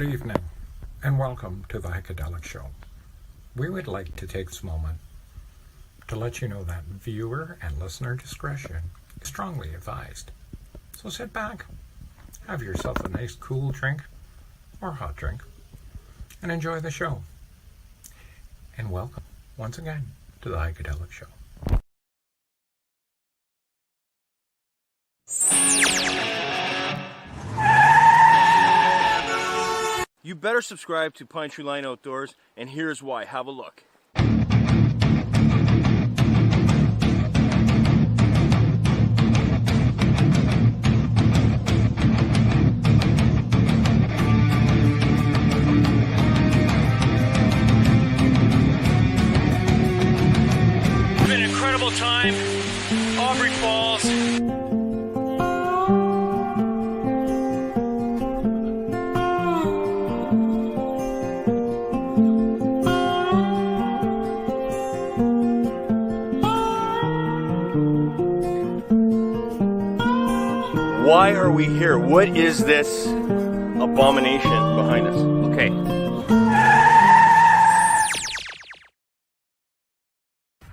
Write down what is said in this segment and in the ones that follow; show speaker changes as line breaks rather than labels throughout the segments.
evening, and welcome to the Heikadelic Show. We would like to take this moment to let you know that viewer and listener discretion is strongly advised. So sit back, have yourself a nice cool drink or hot drink, and enjoy the show. And welcome once again to the Heikadelic Show.
You better subscribe to Pine Tree Line Outdoors, and here's why. Have a look. It's been an incredible time. Aubrey Falls. Why are we here? What is this abomination behind us? Okay.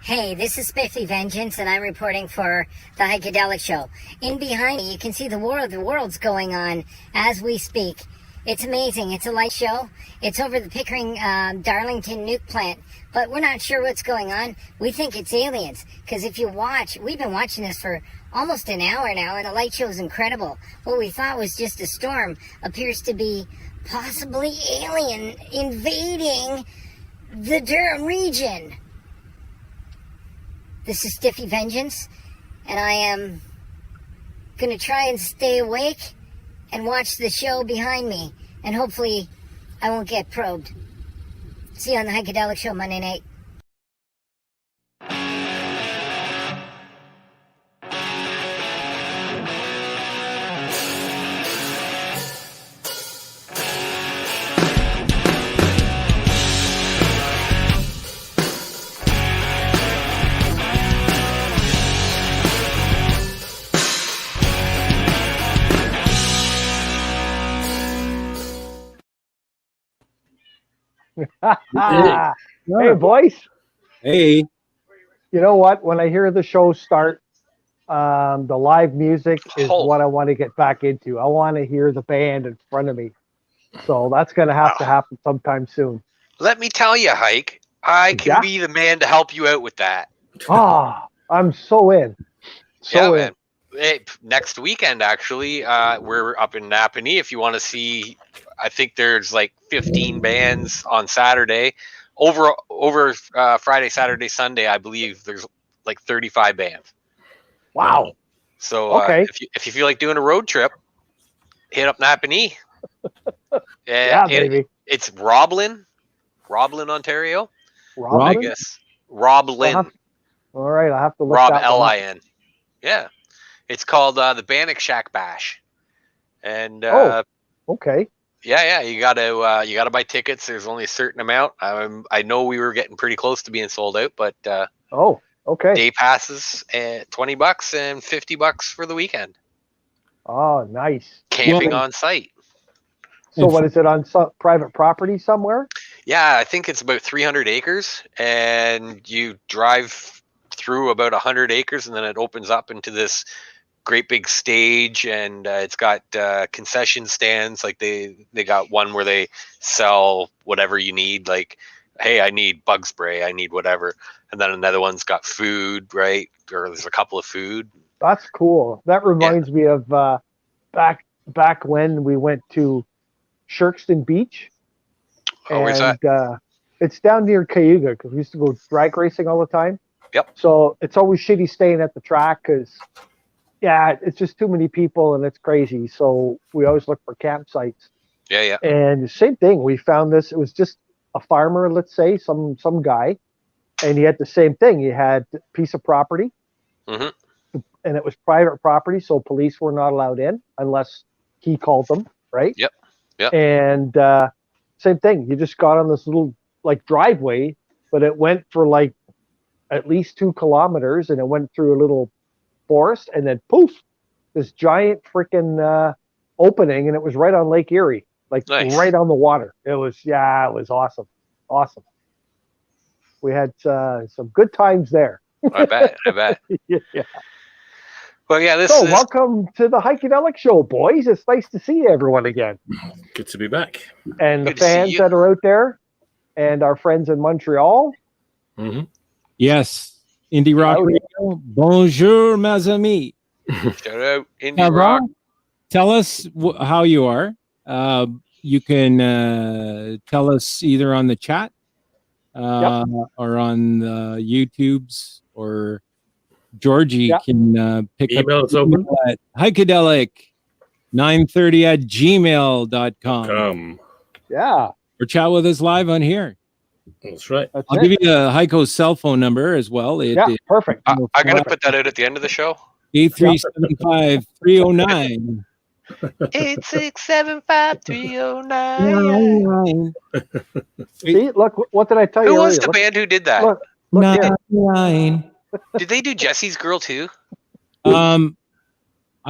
Hey, this is Spiffy Vengeance, and I'm reporting for the Heikadelic Show. In behind me, you can see the world's going on as we speak. It's amazing. It's a light show. It's over the Pickering Darlington nuke plant, but we're not sure what's going on. We think it's aliens, because if you watch, we've been watching this for almost an hour now, and the light show is incredible. What we thought was just a storm appears to be possibly alien invading the Durham region. This is Stiffy Vengeance, and I am going to try and stay awake and watch the show behind me, and hopefully I won't get probed. See you on the Heikadelic Show Monday night.
Hey, boys.
Hey.
You know what? When I hear the show start, the live music is what I want to get back into. I want to hear the band in front of me. So that's going to have to happen sometime soon.
Let me tell you, Hike, I can be the man to help you out with that.
I'm so in. So in.
Man. Hey, next weekend, actually, we're up in Napanee. If you want to see, I think there's like 15 bands on Saturday. Over Friday, Saturday, Sunday, I believe there's like 35 bands.
Wow.
So if you feel like doing a road trip, hit up Napanee.
Yeah, baby.
It's Roblin, Ontario.
Roblin?
I guess. Roblin.
All right, I'll have to look
Rob
that
Lin. Yeah. It's called the Bannock Shack Bash. And
okay.
Yeah, you gotta buy tickets. There's only a certain amount. I know we were getting pretty close to being sold out, but
okay.
Day passes at $20 and $50 for the weekend.
Oh, nice.
Camping on site.
So what is it, on private property somewhere?
Yeah, I think it's about 300 acres, and you drive through about 100 acres, and then it opens up into this great big stage, and it's got concession stands. Like they got one where they sell whatever you need, like, hey, I need bug spray, I need whatever. And then another one's got food, right? Or there's a couple of food.
That's cool. That reminds me of back when we went to Shirkston Beach.
Where's that?
It's down near Cayuga, because we used to go drag racing all the time.
Yep.
So it's always shitty staying at the track, because it's just too many people and it's crazy. So we always look for campsites.
Yeah.
And the same thing, we found this. It was just a farmer, let's say, some guy, and he had the same thing. He had a piece of property, and it was private property, so police were not allowed in unless he called them, right?
Yep.
And same thing. You just got on this little like driveway, but it went for like at least 2 kilometers, and it went through a little forest, and then poof, this giant freaking opening, and it was right on Lake Erie. like
Nice.
right on the water. It was awesome. Awesome. We had some good times there.
I bet.
Yeah.
Well, yeah, this
So
is
welcome to the Heikadelic show, boys. It's nice to see everyone again.
Good to be back.
And the
Good to see
fans
you.
that are out there and our friends in Montreal.
Mm-hmm.
Yes. Indie Rock
Howdy.
Radio. Bonjour, mes amis.
shout out Indie
Ça va?
Rock.
Tell us how you are. You can tell us either on the chat or on the YouTubes, or Georgie
Yep.
can pick
Email
up
is open.
at Heikadelic930@gmail.com.
Yeah,
Or chat with us live on here.
That's right.
that's
I'll
it.
give you Heiko's cell phone number as well.
Yeah, perfect.
I'm gonna put that out at the end of the show.
8375-309.
8675309.
See, look, what did I tell
Who
you
was
earlier?
the
Look,
band who did that?
look here.
99.
Did they do Jesse's Girl too?
I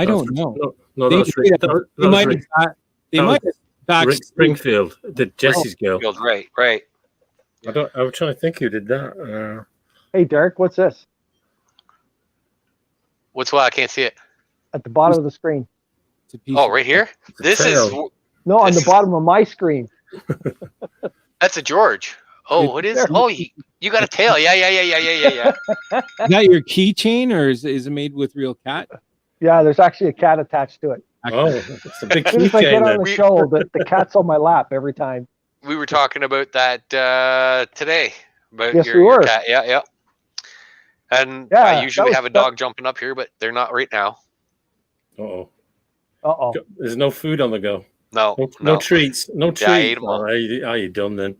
don't know.
No,
They
that's
might
Rick.
have-
That
They might
was
have
that
might have back.
Rick Springfield did Jesse's Girl.
Right, right.
I was trying to think who did that.
Hey, Derek, what's this
What's what? I can't see it.
at the bottom of the screen?
It's a piece
Oh,
of-
right here. This
tail.
is
No, on
This
the
is-
bottom of my screen.
that's a George. Oh, what is?
There.
Oh, you got a tail. Yeah.
Is that your keychain, or is it made with real cat?
Yeah, there's actually a cat attached to it.
Oh, it's a big
As soon as I get
keychain
on
then.
the
We-
show, the cat's on my lap every time.
We were talking about that today. About
Yes,
your,
we
your
were.
cat. Yeah. And
Yeah,
I
that
usually
was-
have a dog jumping up here, but they're not right now.
Uh-oh.
Uh-oh.
There's no food on the go.
No,
No treats. No treats.
Yeah, I ate 'em all.
How you done then?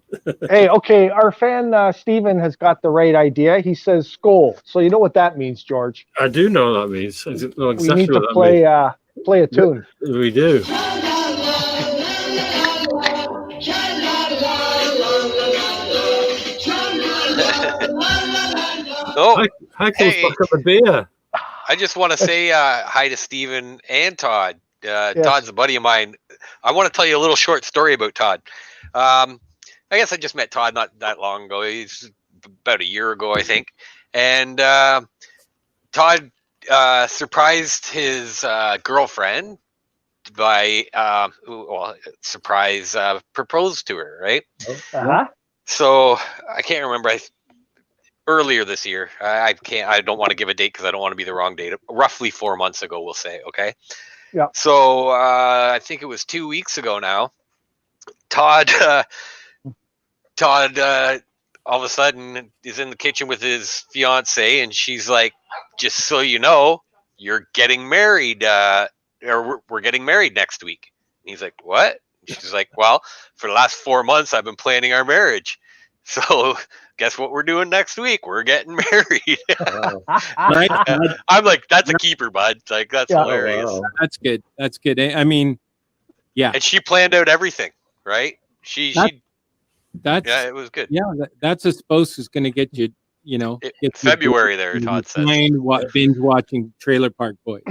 Hey, okay, our fan Steven has got the right idea. He says skull. So you know what that means, George.
I do know what that means. I know
We
exactly
need to
what that
play a tune.
means. We do.
Oh,
Heiko's
Hey.
back on the beer.
I just want to say hi to Steven and Todd. Todd's a buddy of mine. I want to tell you a little short story about Todd. I guess I just met Todd not that long ago. He's about a year ago, I think. And Todd surprised his girlfriend by proposed to her, right?
Uh-huh.
So I can't remember. Earlier this year, I don't want to give a date because I don't want to be the wrong date. Roughly 4 months ago, we'll say. Okay.
Yeah.
So I think it was 2 weeks ago now. Todd all of a sudden is in the kitchen with his fiance, and she's like, "Just so you know, you're getting married, or we're getting married next week." And he's like, "What?" She's like, "Well, for the last 4 months, I've been planning our marriage. So guess what we're doing next week? We're getting married." I'm like, "That's a keeper, bud." Like, that's
Yeah.
hilarious.
Oh, wow.
That's good. That's good. I mean, yeah,
And she planned out everything, right? She
that's
yeah, it was good.
that's a spouse who's going to get you. Get you
February there, Todd says.
binge watching Trailer Park Boys.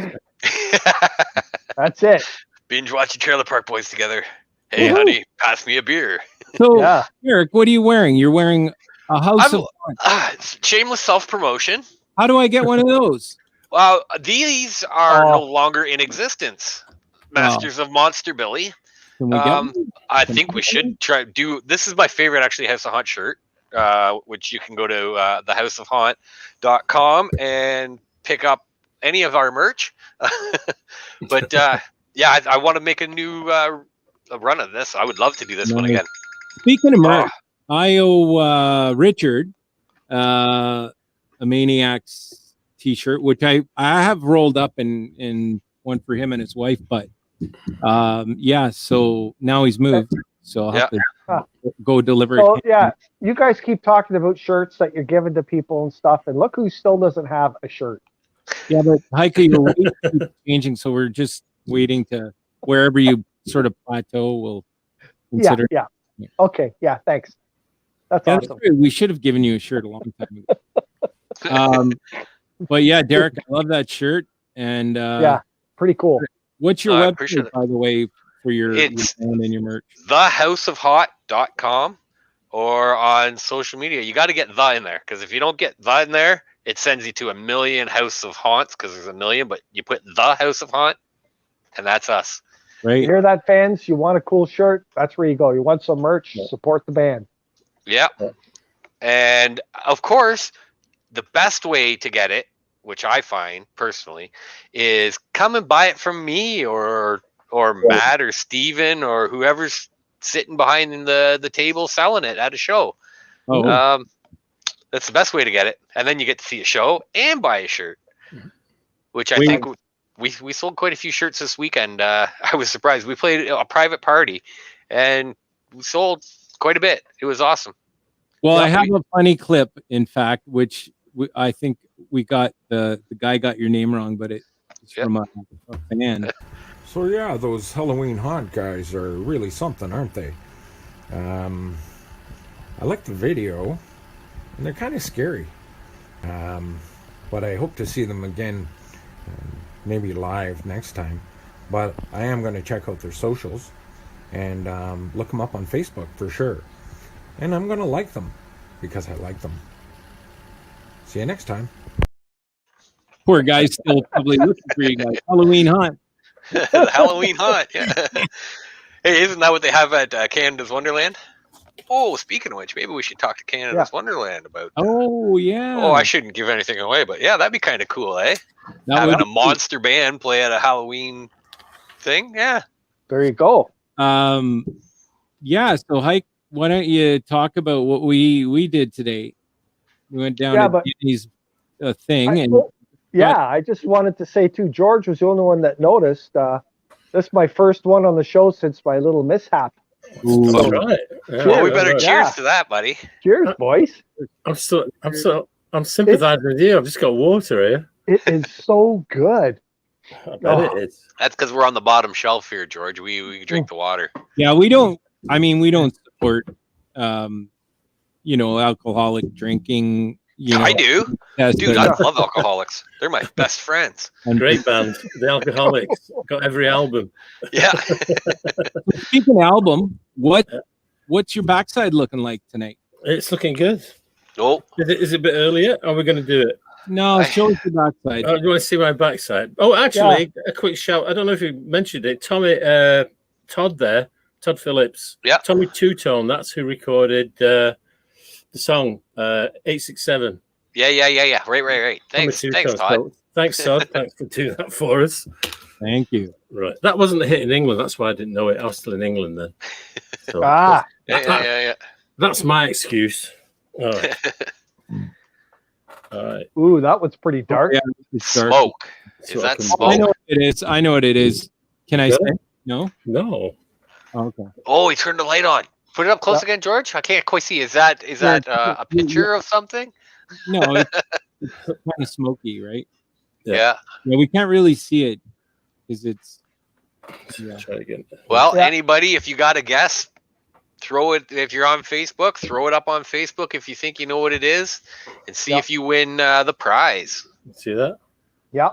That's it.
Binge watching Trailer Park Boys together. Hey,
Woohoo.
honey, pass me a beer.
So,
Yeah.
Eric, what are you wearing? You're wearing a House
I'm-
of Fun.
Shameless self-promotion.
How do I get one of those?
Well, these are
Oh.
no longer in existence. Masters of Monster Billy.
Can we get one?
I think we should try do. This is my favorite, actually, House of Haunt shirt, which you can go to thehouseofhaunt.com and pick up any of our merch. But yeah, I want to make a new a run of this. I would love to do this one
Nice.
again.
Speaking of merch, I owe Richard a Maniacs t-shirt, which I have rolled up in one for him and his wife, but yeah, so now he's moved, so I'll have to go deliver
So
it.
yeah, you guys keep talking about shirts that you're giving to people and stuff, and look who still doesn't have a shirt.
Yeah, but Heiko, your weight keeps changing, so we're just waiting to wherever you sort of plateau, we'll consider.
Yeah. Okay. Yeah. Thanks. That's
Yeah,
awesome.
that's right. We should have given you a shirt a long time ago. But yeah, Derek, I love that shirt. And
Yeah. Pretty cool.
what's your
I appreciate
website,
it.
by the way, for your
It's
band and your merch?
thehouseofhot.com or on social media. You got to get the in there, because if you don't get the in there, it sends you to a million House of Haunts, because there's a million, but you put the House of Haunt, and that's us.
You
Right.
hear that, fans? You want a cool shirt? That's where you go. You want some merch? Support the band.
Yeah. And of course, the best way to get it, which I find personally, is come and buy it from me or Matt or Steven or whoever's sitting behind the table selling it at a show.
Oh,
That's the best way to get it. And then you get to see a show and buy a shirt, which I
Wait.
think we sold quite a few shirts this weekend. I was surprised. We played a private party and we sold quite a bit. It was awesome.
well, I have a funny clip, in fact, which I think we got the guy got your name wrong, but it's from a fan.
So yeah, those Halloween haunt guys are really something, aren't they? I like the video, and they're kind of scary. But I hope to see them again, maybe live next time. But I am going to check out their socials and look them up on Facebook for sure. And I'm going to like them because I like them. See you next time.
Poor guy's still probably looking for you guys. Halloween Hunt.
The Halloween Haunt. Yeah. Hey, isn't that what they have at Canada's Wonderland? Oh, speaking of which, maybe we should talk to Canada's Wonderland about.
Oh yeah.
Oh, I shouldn't give anything away, but yeah, that'd be kind of cool, eh?
That
Having
would
a monster band play at a Halloween thing. Yeah.
There you go.
Yeah. So, Hike, why don't you talk about what we did today? We went down to Disney's thing,
I just wanted to say too, George was the only one that noticed. This is my first one on the show since my little mishap.
Ooh.
That's right. Yeah,
Well, we better
right.
cheers to that, buddy.
Cheers, boys.
I'm sympathizing with you. I've just got water here.
It is so good.
I bet it is.
That's because we're on the bottom shelf here, George. We drink the water.
Yeah, we don't support alcoholic drinking.
I do. Dude, I
But
love alcoholics. They're my best friends.
Great band, the Alcoholics. Got every album.
Yeah.
speaking of album, what's your backside looking like tonight?
It's looking good.
Oh,
Is it a bit earlier? Are we going to do it?
No, show us the backside.
Oh, you want to see my backside? Oh, actually, a quick shout. I don't know if you mentioned it. Todd Phillips.
Yeah.
Tommy Two-Tone. That's who recorded the song 867.
Yeah. Right. Thanks, Todd.
So, thanks, Todd. Thanks for doing that for us.
Thank you.
Right. That wasn't a hit in England. That's why I didn't know it. I was still in England then. So,
Yeah.
That's my excuse. All right. All right.
Ooh, that one's pretty dark.
Yeah, it's dark.
Smoke.
So
Is
I
that
can-
smoke?
I know what it is. Can I
Yeah.
say? No?
No.
Oh, okay.
Oh, he turned the light on. Put it up close again, George. I can't quite see. Is that a picture of something?
No, it's kind of smoky, right?
Yeah.
Yeah, we can't really see it because it's. Yeah.
Try again.
Well, anybody, if you got a guess, throw it. If you're on Facebook, throw it up on Facebook if you think you know what it is, and see if you win the prize.
See that?
Yeah.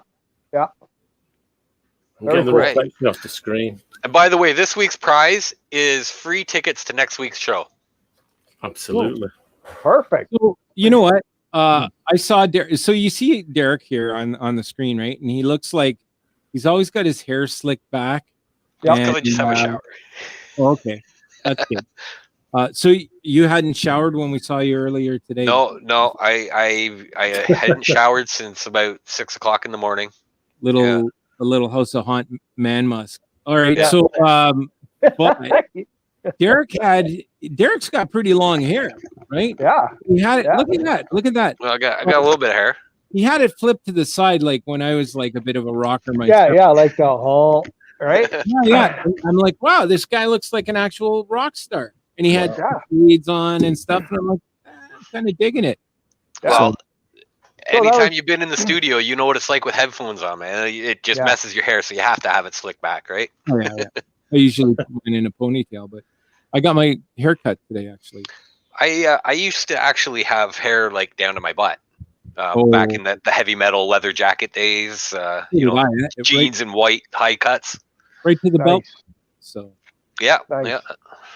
I'm getting the
Very cool.
reflection off the screen.
And by the way, this week's prize is free tickets to next week's show.
Absolutely.
Perfect.
So, you know what? I saw Derek. So you see Derek here on the screen, right? And he looks like he's always got his hair slicked back.
Yeah.
Come and just have a shower.
Oh, okay, that's good. So you hadn't showered when we saw you earlier today?
No, I hadn't showered since about 6 o'clock in the morning.
A little House of Haunt man musk. All right,
Yeah.
so Derek's got pretty long hair, right?
Yeah.
He had it.
Yeah.
Look at that.
Well, I got a little bit of hair.
He had it flipped to the side, like when I was like a bit of a rocker myself.
Yeah, like the whole right?
Yeah. I'm like, wow, this guy looks like an actual rock star. And he had leads on and stuff. And I'm like, I'm kind of digging it.
Well,
So
anytime you've been in the studio, you know what it's like with headphones on, man. It just messes your hair, so you have to have it slicked back, right?
Oh, yeah. I usually put mine in a ponytail, but I got my hair cut today, actually.
I used to actually have hair like down to my butt. Back in the heavy metal leather jacket days, jeans and white high cuts.
Right to the belt. So
Yeah,
Nice.
yeah.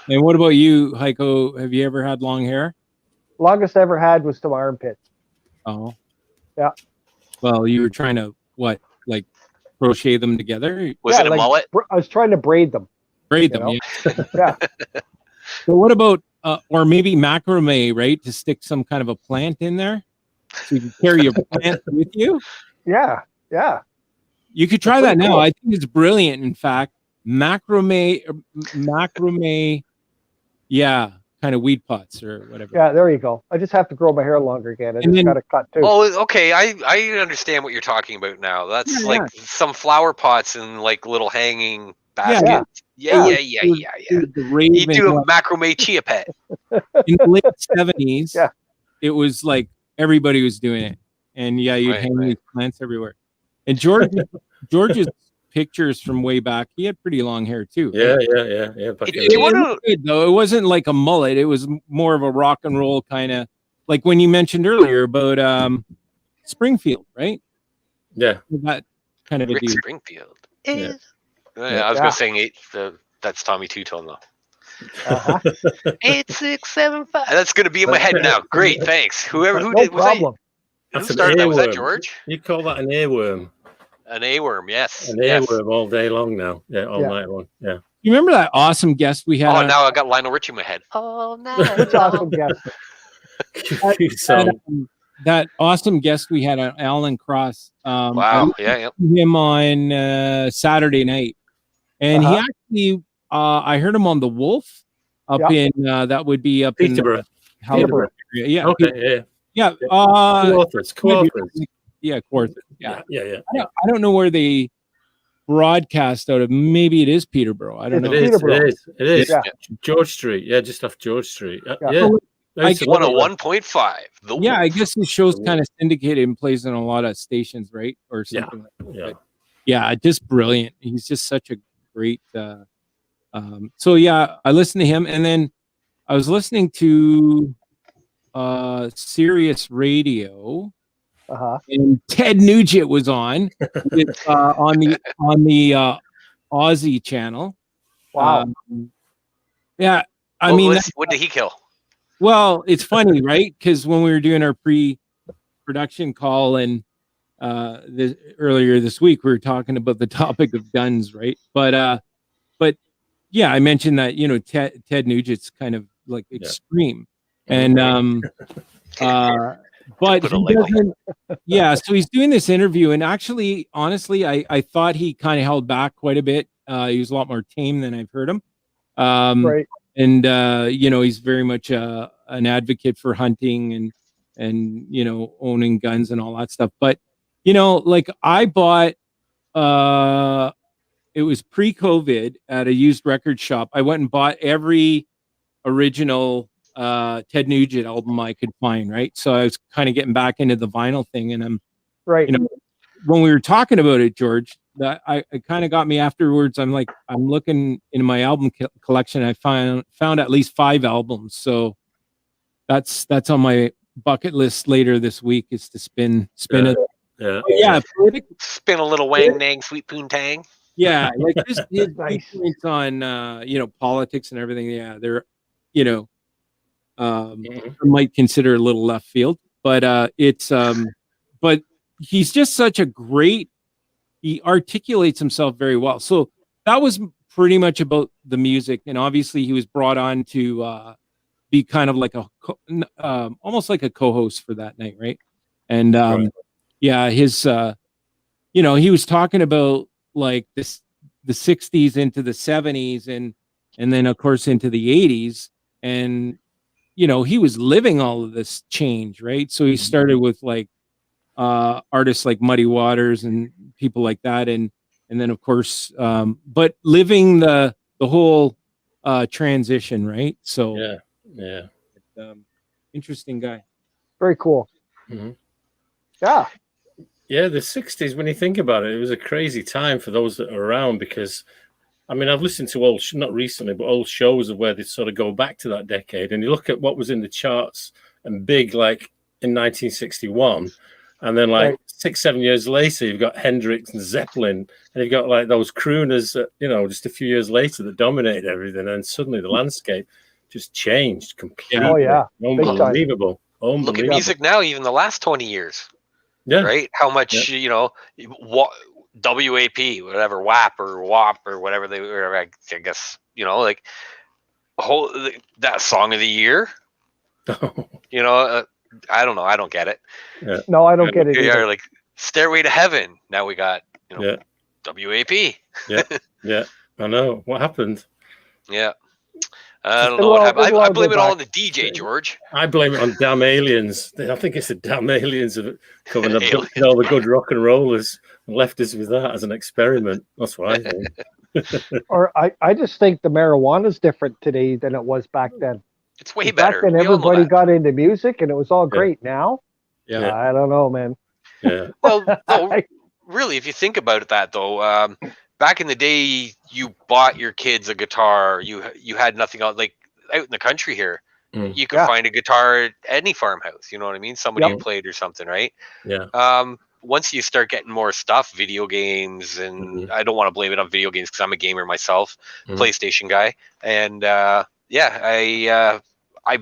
and what about you, Heiko? Have you ever had long hair?
Longest I ever had was to my armpit.
Oh,
Yeah.
Well, you were trying to what, like crochet them together,
Was it a mullet?
I was trying to braid them.
braid
You
them?
know?
Yeah.
Yeah.
So what about or maybe macrame, right? To stick some kind of a plant in there, so you can carry your plant with you.
Yeah. Yeah.
You could try
That's
that
pretty
now.
cool.
I think it's brilliant. In fact, macrame, yeah, kind of weed pots or whatever.
Yeah. There you go. I just have to grow my hair longer again. I
And
just
then-
got to cut too.
Oh, okay. I understand what you're talking about now. That's
Yeah,
like
yeah.
some flower pots and like little hanging baskets.
Yeah.
Yeah.
The
You
Raven,
do a macrame chia pet.
in the late 70s.
Yeah.
It was like everybody was doing it, and yeah, you'd
Right,
hang
right.
these plants everywhere. And George's pictures from way back, he had pretty long hair too.
Yeah,
right?
yeah. Back
If
in
you
the-
want
It looked good, though. It wasn't like a mullet. It was more of a rock and roll kind of, like when you mentioned earlier about Springfield, right?
yeah.
That kind of a
Rick
dude.
Springfield.
Yeah.
I was
Yeah.
gonna say that's Tommy Two-Tone though.
Uh-huh.
8675. That's gonna be in my head now. Great, thanks. Who
No
did was that?
problem.
Who
That's an
started that? Was that
earworm.
George?
You call that an earworm?
An A-worm, yes.
An
Yes.
earworm all day long now. Yeah, all
Yeah.
night long. Yeah.
You remember that awesome guest we had?
Oh,
on-
now I got Lionel Richie in my head. Oh,
It's awesome guess.
Cute song.
that awesome guest we had on Alan Cross.
Wow. Yeah.
Him on Saturday night, and he
Uh-huh.
actually, I heard him on the Wolf up
Yeah.
in that would be up
Peterborough.
in Halifax area. Yeah,
Okay, yeah.
yeah.
Co-authors.
Yeah, of course. Yeah,
Yeah.
I don't know where they broadcast out of. Maybe it is Peterborough. I don't
It's
know.
Peterborough.
It is.
Yeah.
George Street. Yeah, just off George Street.
Yeah.
Yeah.
I
used to love it.
101.5. The
Yeah, I
Wolf.
guess the show's kind of syndicated and plays on a lot of stations, right? Or
Yeah.
something like that.
Yeah.
But yeah, just brilliant. He's just such a great so yeah, I listened to him, and then I was listening to Sirius Radio,
Uh-huh.
and Ted Nugent was on with, on the Aussie channel.
Wow.
Yeah, I mean,
what did he kill?
well, it's funny, right? Because when we were doing our pre-production call and earlier this week, we were talking about the topic of guns, right? But yeah, I mentioned that Ted Nugent's kind of like extreme, and but
Put it
he
lightly.
doesn't. Yeah, so he's doing this interview, and actually, honestly, I thought he kind of held back quite a bit. He was a lot more tame than I've heard him.
Right.
And he's very much an advocate for hunting and owning guns and all that stuff. But like I bought it was pre-COVID at a used record shop. I went and bought every original Ted Nugent album I could find, right? So I was kind of getting back into the vinyl thing, and I'm
Right.
when we were talking about it, George, that it kind of got me afterwards. I'm looking in my album collection. I found at least 5 albums. So that's on my bucket list later this week, is to spin it.
Yeah.
Yeah,
Spin a little wang nang sweet poon tang.
yeah, like his
Nice.
points on politics and everything. Yeah, they're I might consider a little left field, but it's but he's just such a great. He articulates himself very well. So that was pretty much about the music, and obviously he was brought on to be kind of like almost like a co-host for that night, right? And
Right.
yeah, his he was talking about like the 60s into the 70s and then of course into the 80s, and he was living all of this change, right? So he started with like artists like Muddy Waters and people like that, and then of course but living the whole transition, right? So
Yeah.
interesting guy.
Very cool.
Mhm.
Yeah.
Yeah, the 60s, when you think about it, it was a crazy time for those that are around, because, I mean, I've listened to old, not recently, but old shows of where they sort of go back to that decade, and you look at what was in the charts and big, like in 1961, And then like 6-7 years later, you've got Hendrix and Zeppelin, and you've got like those crooners that, you know, just a few years later that dominated everything, and suddenly the landscape just changed completely.
Oh yeah,
unbelievable.
Look at music now, even the last 20 years.
Yeah.
Right? How much, you know, WAP, whatever, WAP or WAP or whatever they were, I guess, you know, like that song of the year. You know, I don't know. I don't get it.
Yeah.
No, I don't get it either.
Like Stairway to Heaven. Now we got, you know, WAP.
Yeah. I know. What happened?
Yeah. I don't know. I blame it all on the DJ, George.
I blame it on damn aliens. I think it's the damn aliens that coming up with all the good rock and rollers and left us with that as an experiment. That's what I think.
Or I just think the marijuana's different today than it was back then.
It's way better.
Back then, everybody got into music and it was all great. Now, I don't know, man.
Yeah.
Well, no, really, if you think about it, that though, back in the day, you bought your kids a guitar. You had nothing else. Like out in the country here, you could find a guitar at any farmhouse. You know what I mean? Somebody who played or something, right?
Yeah.
Once you start getting more stuff, video games, and I don't want to blame it on video games because I'm a gamer myself, PlayStation guy, and I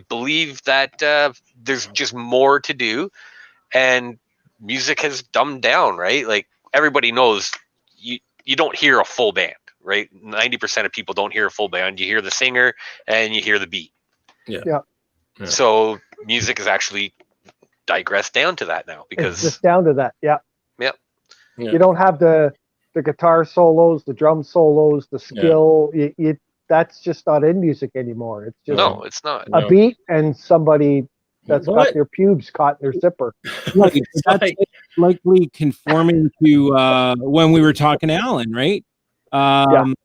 believe that there's just more to do, and music has dumbed down, right? Like everybody knows you don't hear a full band, right? 90% of people don't hear a full band. You hear the singer and you hear the beat.
Yeah.
So music has actually digressed down to that now because
it's just down to that. Yeah.
Yeah.
You don't have the guitar solos, the drum solos, the skill. That's just not in music anymore. It's just
it's not
a beat and somebody that's got their pubes caught in their zipper.
That's likely conforming to when we were talking to Alan, right? Alan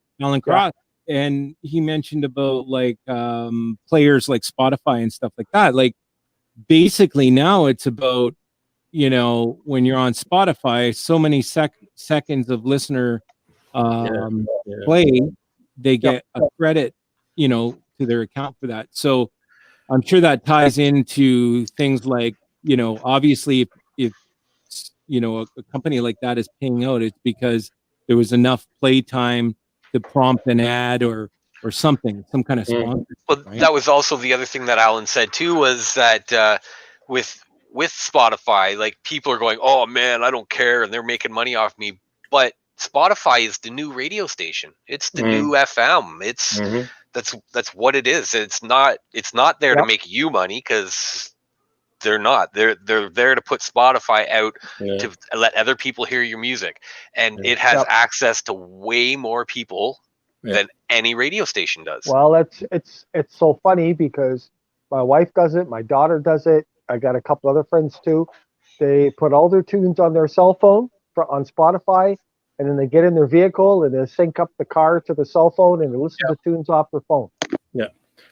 Cross, and he mentioned about like players like Spotify and stuff like that. Like basically now it's about, you know, when you're on Spotify, so many seconds of listener play, they get a credit, you know, to their account for that. So I'm sure that ties into things like, you know, obviously if you know, a company like that is paying out, it's because there was enough play time to prompt an ad or something, some kind of sponsor.
Well,
right?
That was also the other thing that Alan said too, was that with Spotify, like people are going, oh man, I don't care, and they're making money off me. But Spotify is the new radio station. It's the new FM. It's that's what it is. It's not there to make you money, because they're not. They're there to put Spotify out to let other people hear your music, and it has access to way more people than any radio station does.
Well, it's so funny because my wife does it, my daughter does it. I got a couple other friends too. They put all their tunes on their cell phone on Spotify, and then they get in their vehicle and they sync up the car to the cell phone and they listen to tunes off their phone.
Yeah.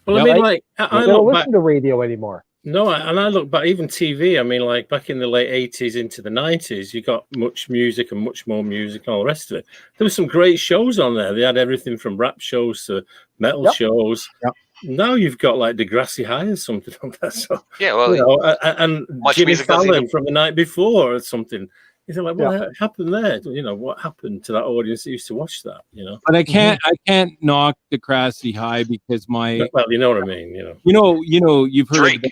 Well, I mean, like,
they don't listen to radio anymore.
No, and I look back, even TV. I mean, like back in the late 80s into the 90s, you got much music and much more music and all the rest of it. There were some great shows on there. They had everything from rap shows to metal shows. Yep. Now you've got like Degrassi High or something on there. So,
yeah, well,
you know, and Jimmy Fallon from the night before or something. You think like, what happened there? You know, what happened to that audience that used to watch that? You know,
but I can't knock Degrassi High because my
you know what I mean.
You know, you've heard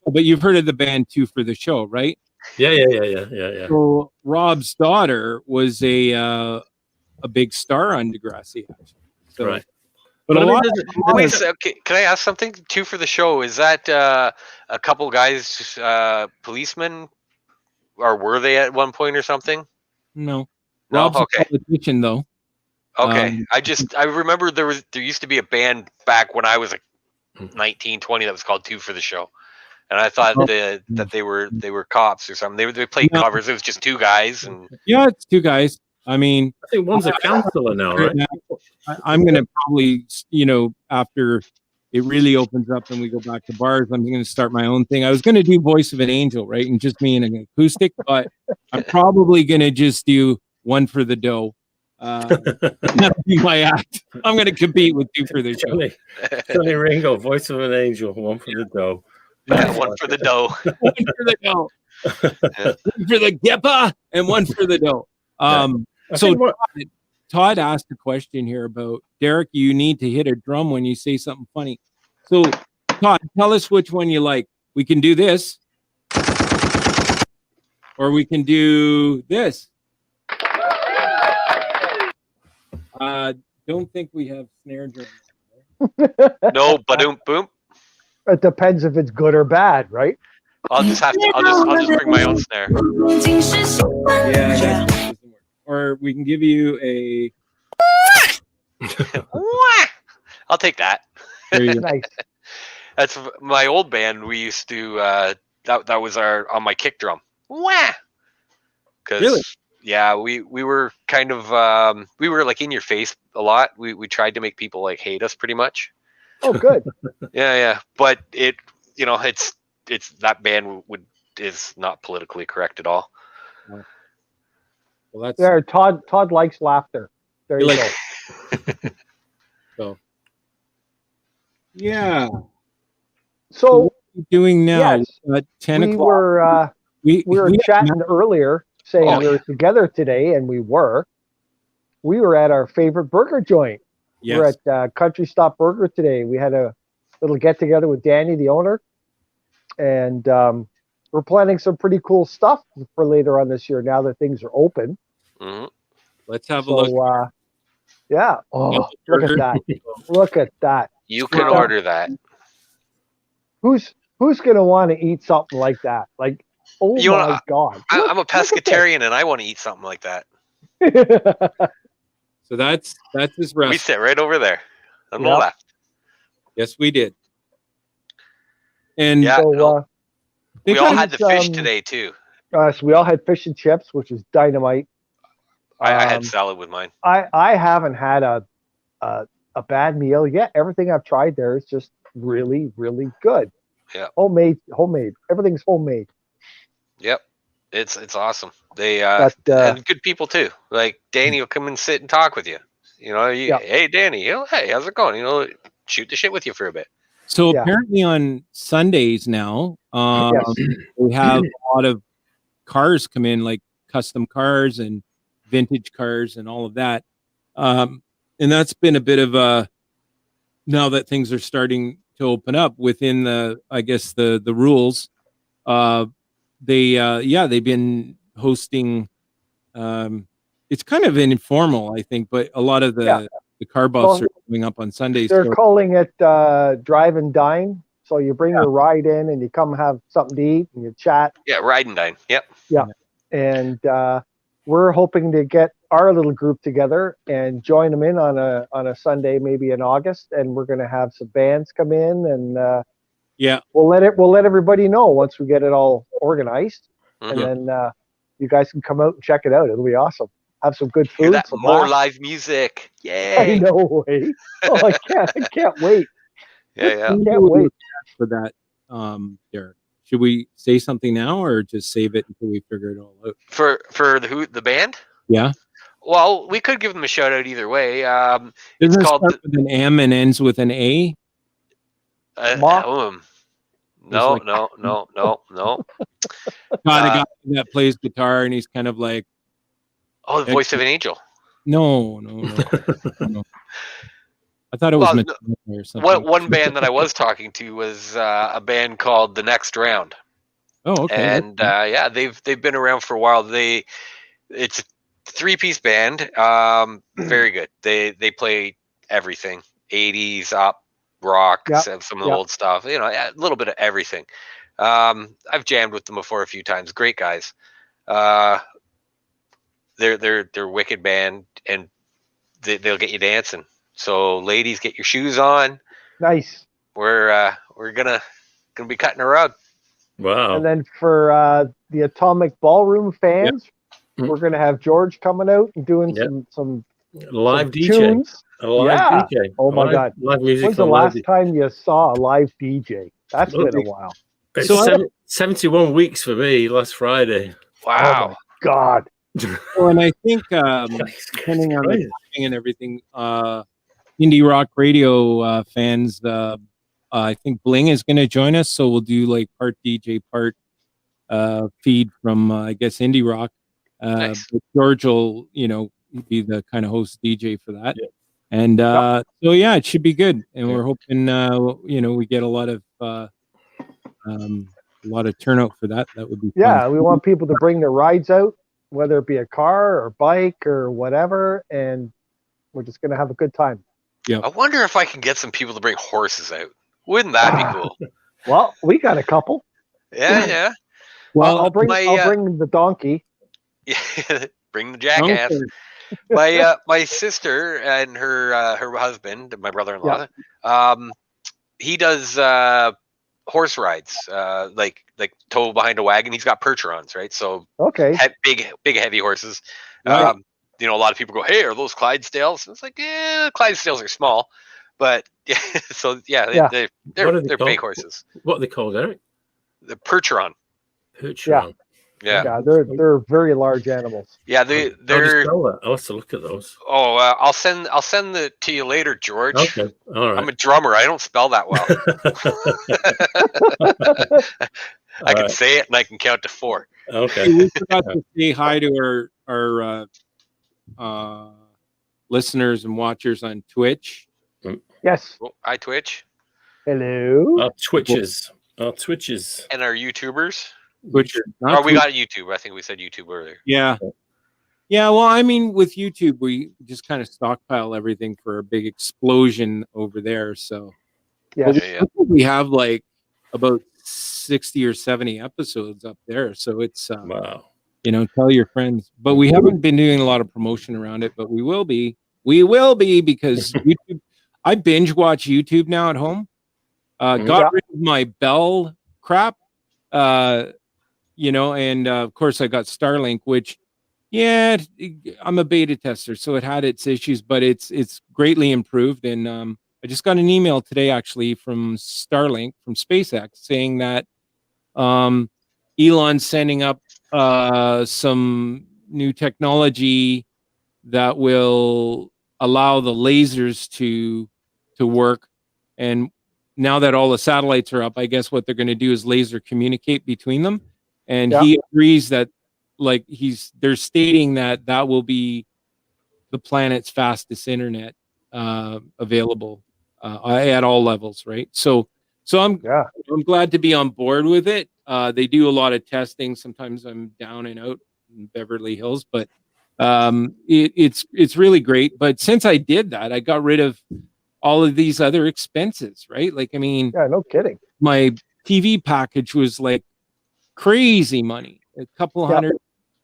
but you've heard of the band Two for the Show, right?
Yeah.
So Rob's daughter was a big star on Degrassi High. So,
right.
But wait, can I ask something? Two for the Show, is that a couple guys, policemen? Or were they at one point or something?
No. Rob's a politician, though.
Okay. I remember there used to be a band back when I was like 19, 20 that was called Two for the Show. And I thought that they were cops or something. They played covers. It was just two guys. And
yeah, it's two guys. I mean,
I think one's a counselor now, right?
I'm going to probably, after it really opens up and we go back to bars, I'm going to start my own thing. I was going to do Voice of an Angel, right? And just me and an acoustic, but I'm probably going to just do One for the Dough. That'll be my act. I'm going to compete with Two for the Show.
Johnny Ringo, Voice of an Angel, One for the Dough.
Yeah, One for the Dough.
One for the Dough. One for the Geppa and one for the dough. So Todd asked a question here about Derek. You need to hit a drum when you say something funny. So Todd, tell us which one you like. We can do this, or we can do this. Don't think we have snare drum.
No, ba-doom, boom.
It depends if it's good or bad, right?
I'll just bring my own snare.
Yeah, that doesn't work. Or we can give you a.
I'll take that.
There you go.
Nice.
That's my old band. We used to that was on my kick drum. Wah!
Really?
Yeah, we were kind of we were like in your face a lot. We tried to make people like hate us pretty much.
Oh, good.
Yeah. But it's that band is not politically correct at all.
Well, that's
There, Todd likes laughter. There you go.
So. Yeah.
So
what are you doing now?
yes,
At 10
we
o'clock.
were chatting earlier, saying
Oh,
we were together today, and we were at our favorite burger joint.
Yes.
We're at Country Stop Burger today. We had a little get together with Danny, the owner, and we're planning some pretty cool stuff for later on this year. Now that things are open,
Let's have a look.
Yeah. Oh, look at that! Look at that!
you can order that.
Who's gonna want to eat something like that? Like, oh my God!
I'm a pescatarian and I want to eat something like that.
So that's his restaurant.
We sit right over there on the
Yep.
left.
Yes, we did. And
Yeah.
So
We all had the fish today too.
so we all had fish and chips, which is dynamite.
I had salad with mine.
I haven't had a bad meal yet. Everything I've tried there is just really, really good.
Yeah.
Homemade. Everything's homemade.
Yep. It's awesome. They and good people too. Like Danny will come and sit and talk with you. Hey Danny, hey, how's it going? Shoot the shit with you for a bit.
so apparently on Sundays now, we have a lot of cars come in, like custom cars and vintage cars and all of that. And that's been a bit of a, now that things are starting to open up within the rules. They've been hosting. It's kind of an informal, I think, but a lot of the car buffs are coming up on Sundays.
They're calling it drive and dine. So you bring your ride in and you come have something to eat and you chat.
Yeah, ride and dine. Yep.
Yeah. And we're hoping to get our little group together and join them in on a Sunday, maybe in August, and we're going to have some bands come in, and we'll let everybody know once we get it all organized, and then you guys can come out and check it out. It'll be awesome. Have some good food. Some
more live music. Yay!
I know, eh? Oh, I can't wait.
Yeah.
I can't wait
for that. Derek, should we say something now or just save it until we figure it all out?
For the band?
Yeah.
Well, we could give them a shout out either way.
Doesn't
it's
it
called
start with an M and ends with an A?
No.
God, a guy that plays guitar and he's kind of like,
the voice of an angel.
No. I thought it was or something.
One band that I was talking to was a band called The Next Round.
Oh, okay.
And they've been around for a while. It's a 3-piece band. Very good. They play everything. 80s up, rock, some of the old stuff. A little bit of everything. I've jammed with them before a few times. Great guys. They're wicked band, and they'll get you dancing. So ladies, get your shoes on.
Nice.
We're gonna be cutting a rug.
Wow.
And then for the Atomic Ballroom fans, we're gonna have George coming out and doing some
live DJ.
Tunes.
A live DJ.
Oh my God.
Live music.
When's the last time you saw a live DJ? That's been a while.
It's 71 weeks for me last Friday.
Wow.
Oh my God.
Well, and I think depending on the timing and everything, indie rock radio fans, I think Bling is going to join us, so we'll do like part DJ, part feed from I guess Indie Rock.
Nice.
But George will, be the kind of host DJ for that.
Yeah.
And so yeah, it should be good. And we're hoping we get a lot of turnout for that. That would be fun.
Yeah, we want people to bring their rides out, whether it be a car or bike or whatever, and we're just gonna have a good time.
Yeah.
I wonder if I can get some people to bring horses out. Wouldn't that be cool?
Well, we got a couple.
Yeah.
Well,
I'll bring the donkey.
Yeah, bring the jackass. My sister and her husband, my brother-in-law, he does horse rides, like tow behind a wagon. He's got Percherons, right? So big heavy horses.
Right.
A lot of people go, "Hey, are those Clydesdales?" And it's like, yeah, Clydesdales are small, but so they're big horses.
What are they called, Eric?
The Percheron.
Percheron.
Yeah,
they're very large animals.
Yeah, they're.
I'll have to look at those.
Oh, I'll send it to you later, George.
Okay, all right.
I'm a drummer. I don't spell that well. I can say it and I can count to 4.
Okay.
We forgot to say hi to our listeners and watchers on Twitch.
Yes.
Oh, hi, Twitch.
Hello.
Our Twitches.
And our YouTubers.
Twitch.
We got YouTube. I think we said YouTube earlier.
Yeah. Yeah, well, I mean, with YouTube, we just kind of stockpile everything for a big explosion over there. So we have like about 60 or 70 episodes up there. So it's,
wow.
Tell your friends. But we haven't been doing a lot of promotion around it, but we will be. We will be because YouTube, I binge watch YouTube now at home. Got rid of my Bell crap, and of course I got Starlink, which, I'm a beta tester, so it had its issues, but it's greatly improved. And I just got an email today, actually, from Starlink, from SpaceX, saying that Elon's sending up some new technology that will allow the lasers to work. And now that all the satellites are up, I guess what they're going to do is laser communicate between them. And he agrees that, they're stating that will be the planet's fastest internet available at all levels, right? So I'm glad to be on board with it. They do a lot of testing. Sometimes I'm down and out in Beverly Hills, but it's really great. But since I did that, I got rid of all of these other expenses, right?
No kidding.
My TV package was like crazy money, a couple hundred,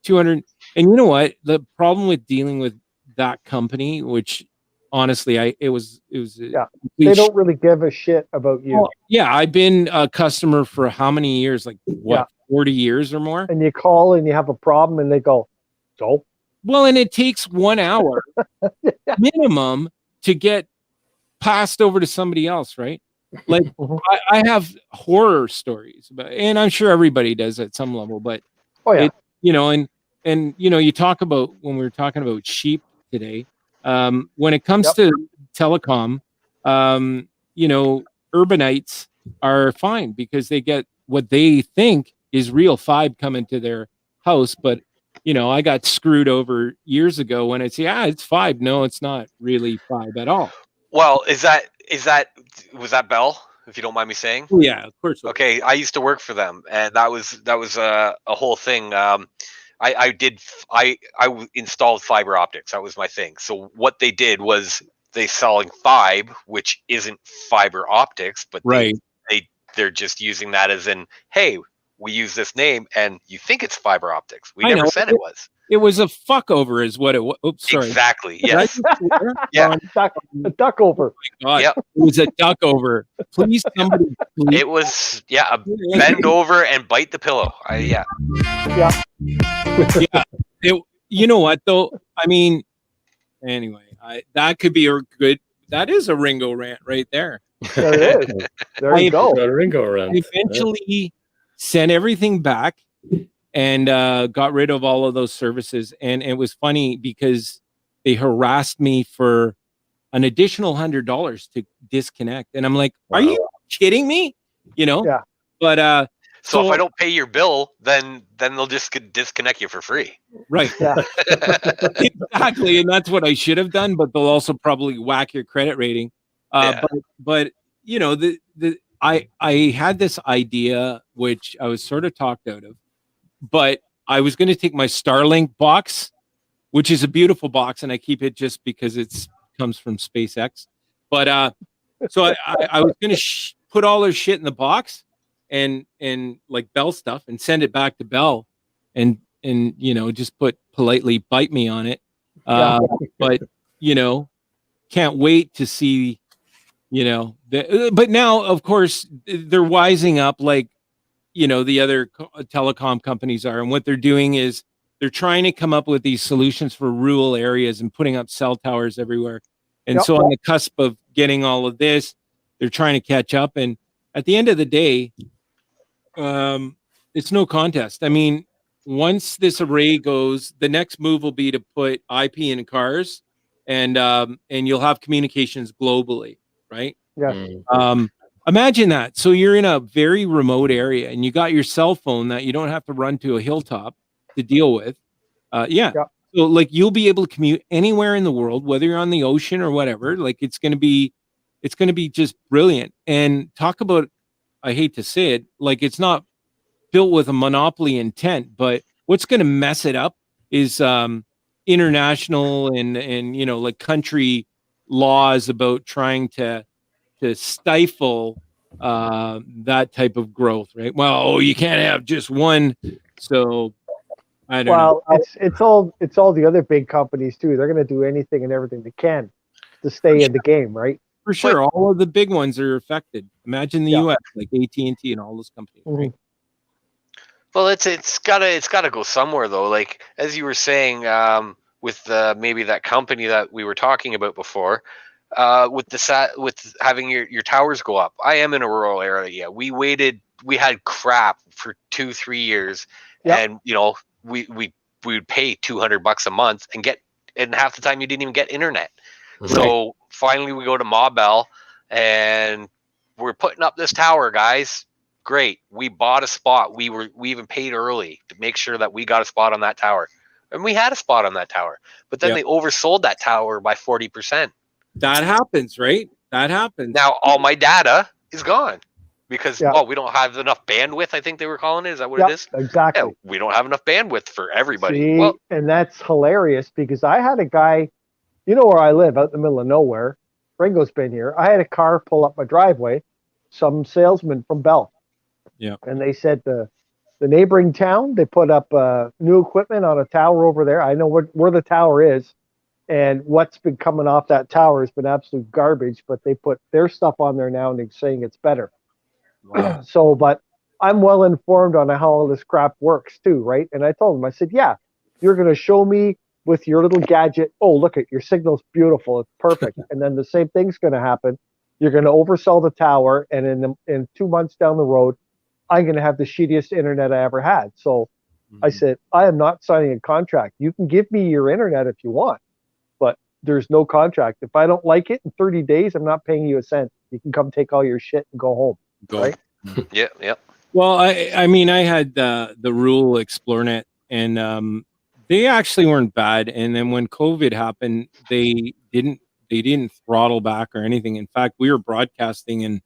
200. And you know what? The problem with dealing with that company, which honestly, it was
they don't really give a shit about you.
Well, I've been a customer for how many years? 40 years or more?
And you call and you have a problem and they go, so?
Well, and it takes 1 hour minimum to get passed over to somebody else, right? I have horror stories and I'm sure everybody does at some level, but you talk about, when we were talking about sheep today, when it comes to telecom, urbanites are fine because they get what they think is real 5 coming to their house. But, I got screwed over years ago when I say, it's 5. No, it's not really 5 at all.
Well, was that Bell, if you don't mind me saying?
Oh, yeah, of course.
Okay. I used to work for them, and that was a whole thing. I installed fiber optics. That was my thing. So what they did was they selling fibe, which isn't fiber optics, but they're just using that as in, hey, we use this name and you think it's fiber optics. We never said it was.
It was a fuck over is what it was. Oops, sorry.
Exactly. Yes.
A duck over.
Oh my God. It was a duck over. Please, somebody. Please.
It was, a bend over and bite the pillow.
You know what though? I mean, anyway, that could be that is a Ringo rant right there.
There it is. There you go.
A Ringo rant.
Eventually sent everything back and got rid of all of those services. And it was funny because they harassed me for an additional $100 to disconnect. And I'm like, are you kidding me?
Yeah.
But
So if I don't pay your bill, then they'll just disconnect you for free.
Right.
Yeah.
Exactly. And that's what I should have done, but they'll also probably whack your credit rating.
Yeah.
But you know, I had this idea which I was sort of talked out of, but I was going to take my Starlink box, which is a beautiful box, and I keep it just because it's comes from SpaceX. But so I was going to put all their shit in the box and like Bell stuff and send it back to Bell and you know, just put politely bite me on it. But you know, can't wait to see, you know, but now of course they're wising up like, you know, the other telecom companies are, and what they're doing is they're trying to come up with these solutions for rural areas and putting up cell towers everywhere. And so on the cusp of getting all of this, they're trying to catch up. And at the end of the day, it's no contest. I mean, once this array goes, the next move will be to put IP in cars, and you'll have communications globally, right?
Yes.
Imagine that. So you're in a very remote area and you got your cell phone that you don't have to run to a hilltop to deal with. So like you'll be able to commute anywhere in the world, whether you're on the ocean or whatever. Like it's going to be just brilliant. And talk about, I hate to say it, like it's not built with a monopoly intent, but what's going to mess it up is international and you know, like country laws about trying to stifle that type of growth, right? Well, you can't have just one. So I don't know.
Well, it's all the other big companies too. They're going to do anything and everything they can to stay in the game, right?
For sure, all of the big ones are affected. Imagine the U.S. like AT&T and all those companies. Right?
Well, it's gotta go somewhere though. Like as you were saying, with maybe that company that we were talking about before. With having your towers go up. I am in a rural area. We had crap for 2-3 years, and you know we would pay $200 a month and half the time you didn't even get internet. Right. So finally we go to Ma Bell and we're putting up this tower, guys. Great. We bought a spot. We even paid early to make sure that we got a spot on that tower, and we had a spot on that tower. But then they oversold that tower by 40%.
That happens, right? That happens.
Now all my data is gone because we don't have enough bandwidth. I think they were calling it. Is that what it is?
Exactly.
Yeah, we don't have enough bandwidth for everybody.
See, and that's hilarious because I had a guy, you know where I live, out in the middle of nowhere. Ringo's been here. I had a car pull up my driveway, some salesman from Bell.
Yeah.
And they said the neighboring town, they put up new equipment on a tower over there. I know where the tower is. And what's been coming off that tower has been absolute garbage, but they put their stuff on there now and they're saying it's better. Wow. So, but I'm well informed on how all this crap works too, right? And I told him, I said, yeah, you're going to show me with your little gadget, oh, look at your signal's beautiful, it's perfect. And then the same thing's going to happen. You're going to oversell the tower, and in 2 months down the road, I'm going to have the shittiest internet I ever had. So I said, I am not signing a contract. You can give me your internet if you want. There's no contract. If I don't like it in 30 days, I'm not paying you a cent. You can come take all your shit and go home. Right?
Yeah.
Well, I mean, I had the rural ExploreNet, and they actually weren't bad. And then when COVID happened, they didn't throttle back or anything. In fact, we were broadcasting, and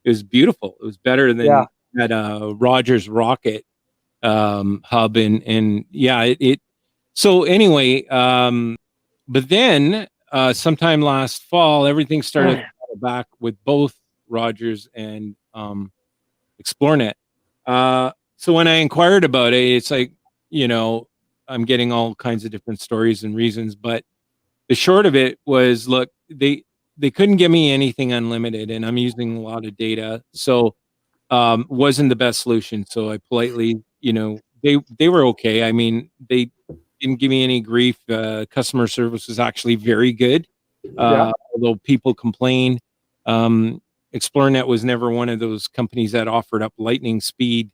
it was beautiful. It was better than at Rogers Rocket hub, and it. So anyway. But then sometime last fall, everything started to go back with both Rogers and ExploreNet. So when I inquired about it, it's like, you know, I'm getting all kinds of different stories and reasons. But the short of it was, look, they couldn't give me anything unlimited, and I'm using a lot of data. So wasn't the best solution. So I politely, you know, they were okay. I mean, they didn't give me any grief. Customer service was actually very good, although people complain. ExploreNet was never one of those companies that offered up lightning speed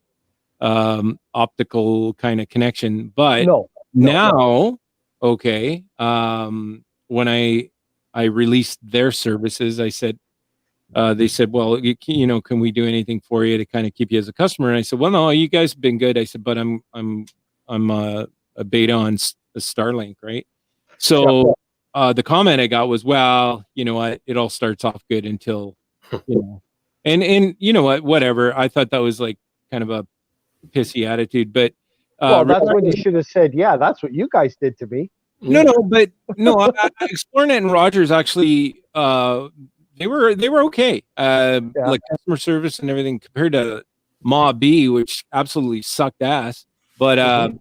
optical kind of connection. But now, when I released their services, I said, they said, well, can we do anything for you to kind of keep you as a customer? And I said, well, no, you guys have been good. I said, but I'm a beta on Starlink, right? So the comment I got was, well, you know what, it all starts off good until, and you know what, whatever. I thought that was like kind of a pissy attitude, but
well, that's when you should have said, yeah, that's what you guys did to me.
No, ExploreNet and Rogers actually, they were okay. Like customer service and everything compared to Ma B, which absolutely sucked ass. But at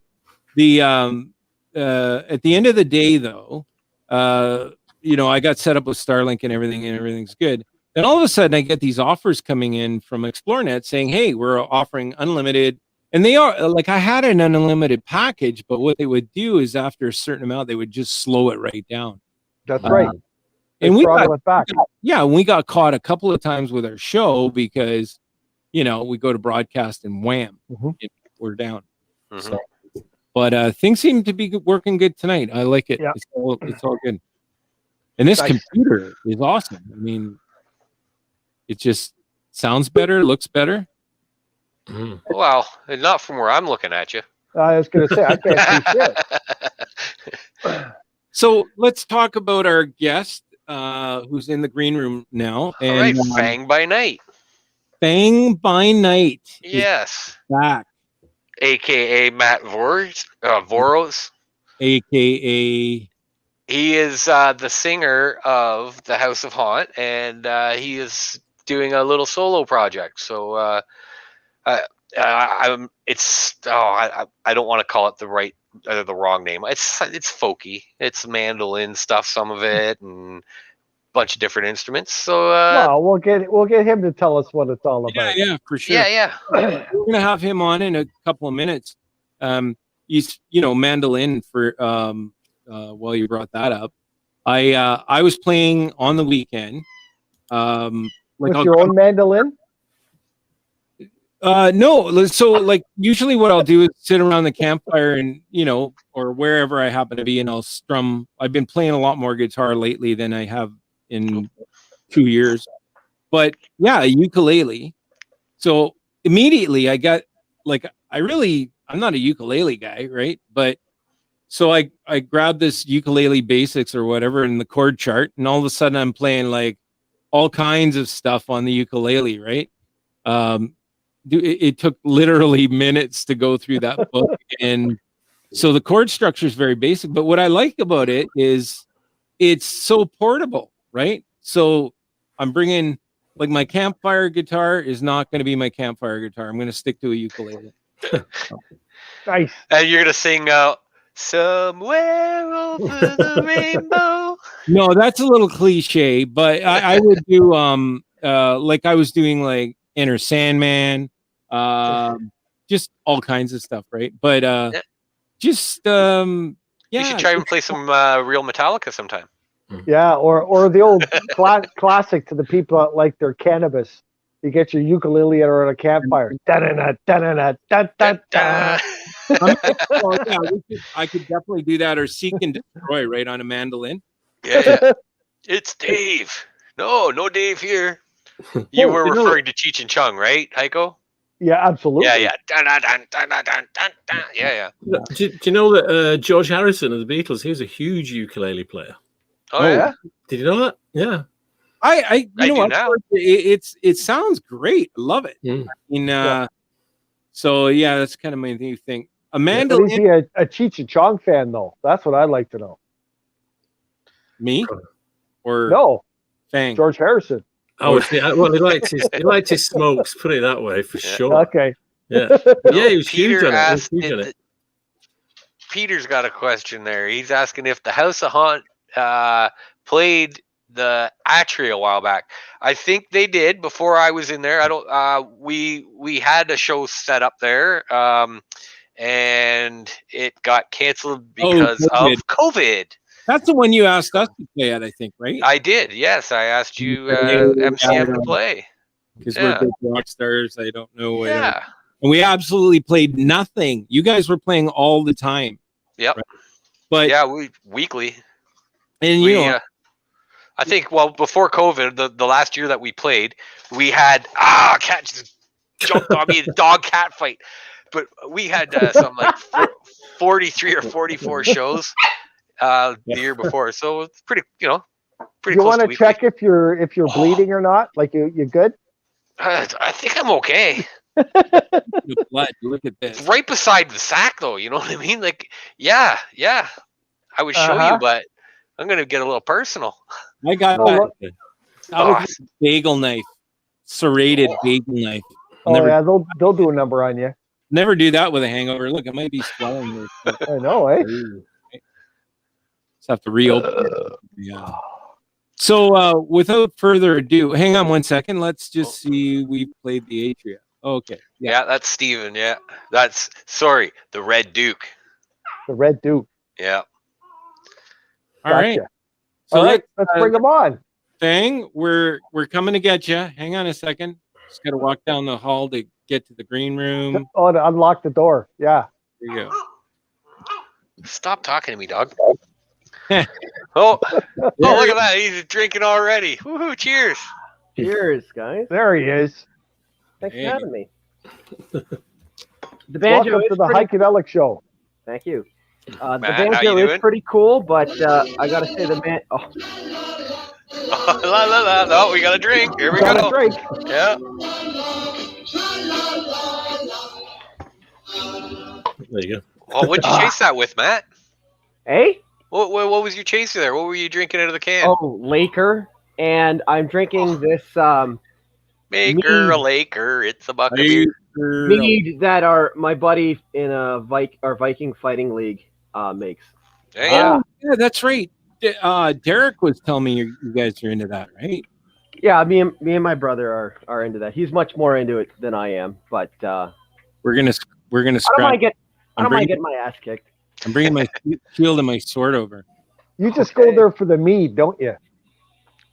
the end of the day, though, I got set up with Starlink and everything's good. Then all of a sudden, I get these offers coming in from ExploreNet saying, "Hey, we're offering unlimited." And they are like, I had an unlimited package, but what they would do is after a certain amount, they would just slow it right down.
That's right.
And we got caught a couple of times with our show because, we go to broadcast and wham, we're down. So, but things seem to be working good tonight. I like it. Yeah. It's all good. And this computer is awesome. I mean, it just sounds better, looks better.
Well, not from where I'm looking at you.
I was going to say, I can't see shit.
So let's talk about our guest, who's in the green room now.
And, all right, Fang by Night.
Fang by Night.
Yes.
Back.
AKA Matt Voros.
AKA.
He is the singer of the House of Haunt, and he is doing a little solo project. So, I don't want to call it the wrong name. It's folky. It's mandolin stuff, some of it, and a bunch of different instruments. So
we'll get him to tell us what it's all about.
Yeah, for sure.
Yeah.
We're gonna have him on in a couple of minutes. He's mandolin for while you brought that up. I was playing on the weekend.
With your own mandolin?
No. So like usually what I'll do is sit around the campfire and, or wherever I happen to be, and I'll strum. I've been playing a lot more guitar lately than I have in 2 years, but yeah, ukulele. So immediately I got I'm not a ukulele guy, right? But so I grabbed this ukulele basics or whatever in the chord chart, and all of a sudden I'm playing like all kinds of stuff on the ukulele, right? It took literally minutes to go through that book. And so the chord structure is very basic, but what I like about it is it's so portable, right? So I'm bringing, like, my campfire guitar is not going to be my campfire guitar. I'm going to stick to a ukulele.
Nice.
And you're going to sing Somewhere Over the Rainbow.
No, that's a little cliche, but I would do like I was doing like Enter Sandman, just all kinds of stuff, right? But you should
try and play some real Metallica sometime.
Yeah, or the old classic to the people that like their cannabis. You get your ukulele around a campfire.
I could definitely do that, or Seek and Destroy right on a mandolin.
Yeah. It's Dave. No Dave here. You were referring to Cheech and Chong, right, Heiko?
Yeah, absolutely.
Yeah. Yeah.
Do you know that George Harrison of the Beatles, he was a huge ukulele player?
Oh, yeah?
Did you know that? Yeah.
I
do
what?
now.
It sounds great. I love it.
Mm.
I mean, so yeah, that's kind of my new thing. A mandolin.
Is he a Cheech and Chong fan though? That's what I'd like to know.
Me? Or
no?
Fang.
George Harrison.
Oh, well, he liked his smokes. Put it that way, for sure.
Okay.
Yeah, yeah, he was huge on it.
Peter's got a question there. He's asking if the House of Haunt played the Atria a while back. I think they did before I was in there. I don't. We had a show set up there, and it got canceled because of COVID.
That's the one you asked us to play at, I think, right?
I did. Yes, I asked you, MCM, to play.
Because we're big rock stars. I don't know.
Yeah.
And we absolutely played nothing. You guys were playing all the time.
Yep.
Right? But
we weekly.
And
I think, well, before COVID, the last year that we played, we had cat just jumped on me, dog cat fight. But we had some like 43 or 44 shows the year before, so it's pretty, pretty.
You
want to
check if you're bleeding or not? Like you good?
I think I'm okay.
Blood. Look at this.
It's right beside the sack, though. You know what I mean? Like, yeah. I would show you, but I'm gonna get a little personal.
I got that. That was a bagel knife, serrated bagel knife.
They'll do a number on you.
Never do that with a hangover. Look, it might be swelling.
I know, eh?
Just have to reopen it. Yeah. So without further ado, hang on one second. Let's just see. We played the Atria. Okay.
Yeah, that's Steven. Yeah. That's the Red Duke.
The Red Duke.
Yeah.
All right. So
all right, let's bring them on.
Fang, we're coming to get you. Hang on a second. Just got to walk down the hall to get to the green room.
Oh, to unlock the door. Yeah.
There you go.
Stop talking to me, dog. Look at that. He's drinking already. Woohoo, cheers.
Cheers, guys.
There he is.
Thanks for having me. The
banjo Welcome to the Heikadelic show.
Thank you. The
Matt,
banjo is pretty cool, but I gotta say the man. Oh.
La la la! No, we got a drink. Here we go.
Drink.
Yeah.
There you go.
Well, what'd you chase that with, Matt?
Hey?
What was your chaser there? What were you drinking out of the can?
Oh, Laker, and I'm drinking this
Make her a Laker. It's a buck of beer.
Mead that my buddy in our Viking fighting league makes.
Yeah,
that's right. Derek was telling me you guys are into that, right?
Yeah, me and my brother are into that. He's much more into it than I am, but
we're gonna scrap.
I don't mind getting my ass kicked.
I'm bringing my shield and my sword over.
You just go there for the mead, don't you?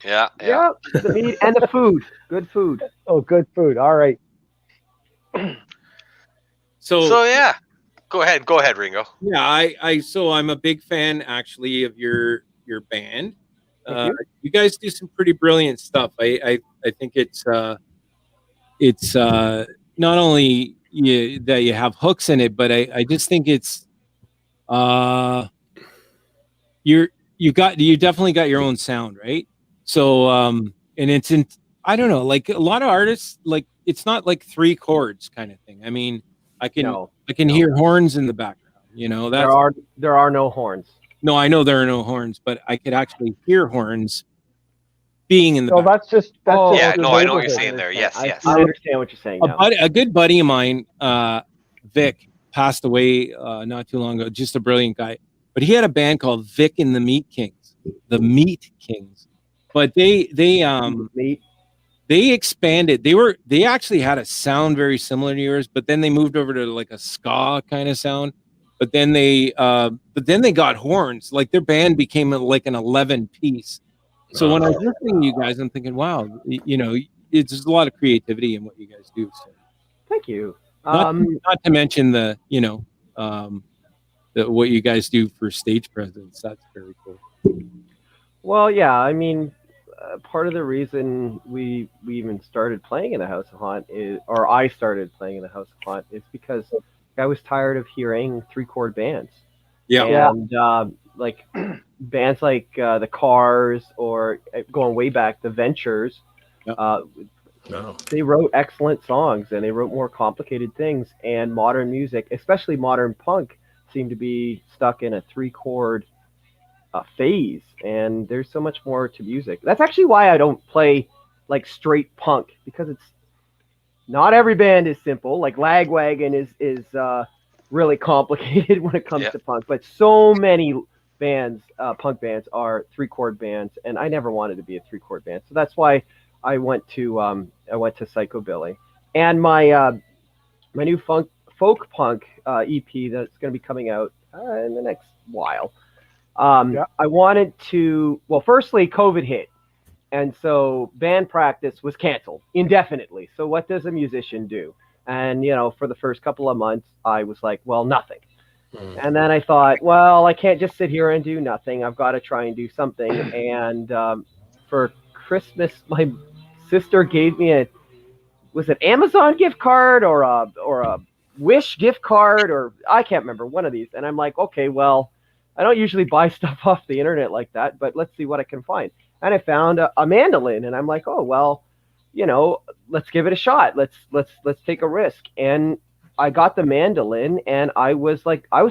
Yeah.
The mead and the food. Good food.
Oh, good food. All right.
So
yeah. Go ahead, Ringo.
Yeah, I'm a big fan actually of your band. You guys do some pretty brilliant stuff. I think it's not only that you have hooks in it, but I just think it's you definitely got your own sound, right? So and it's in, I don't know, like a lot of artists, like it's not like 3 chords kind of thing. I mean, I can hear horns in the background,
there are no horns.
No, I know there are no horns, but I could actually hear horns being in the background.
I know what you're saying there. Yes.
I understand what you're saying now.
A good buddy of mine, Vic, passed away not too long ago, just a brilliant guy. But he had a band called Vic and the Meat Kings. But they expanded. They actually had a sound very similar to yours, but then they moved over to like a ska kind of sound. But then they got horns. Like their band became like an 11-piece. So when I was listening to you guys, I'm thinking, wow, there's a lot of creativity in what you guys do. So.
Thank you.
Not to mention what you guys do for stage presence. That's very cool.
Well, yeah, I mean, part of the reason we even started playing in the House of Haunt I started playing in the House of Haunt is because I was tired of hearing 3-chord bands.
Yeah.
And like bands like the Cars or going way back, the Ventures. They wrote excellent songs and they wrote more complicated things. And modern music, especially modern punk, seemed to be stuck in a 3-chord phase. And there's so much more to music. That's actually why I don't play like straight punk, because it's not every band is simple. Like Lagwagon is really complicated when it comes to punk, but so many bands, punk bands, are 3-chord bands, and I never wanted to be a 3-chord band. So that's why I went to Psychobilly, and my new folk punk EP that's going to be coming out in the next while. I wanted to. Well, firstly, COVID hit. And so band practice was canceled indefinitely. So what does a musician do? And, for the first couple of months, I was like, well, nothing. And then I thought, well, I can't just sit here and do nothing. I've got to try and do something. And for Christmas, my sister gave me was it Amazon gift card or a Wish gift card, or I can't remember, one of these. And I'm like, okay, well, I don't usually buy stuff off the internet like that, but let's see what I can find. And I found a mandolin, and I'm like, oh, well, let's give it a shot. Let's take a risk. And I got the mandolin, and I was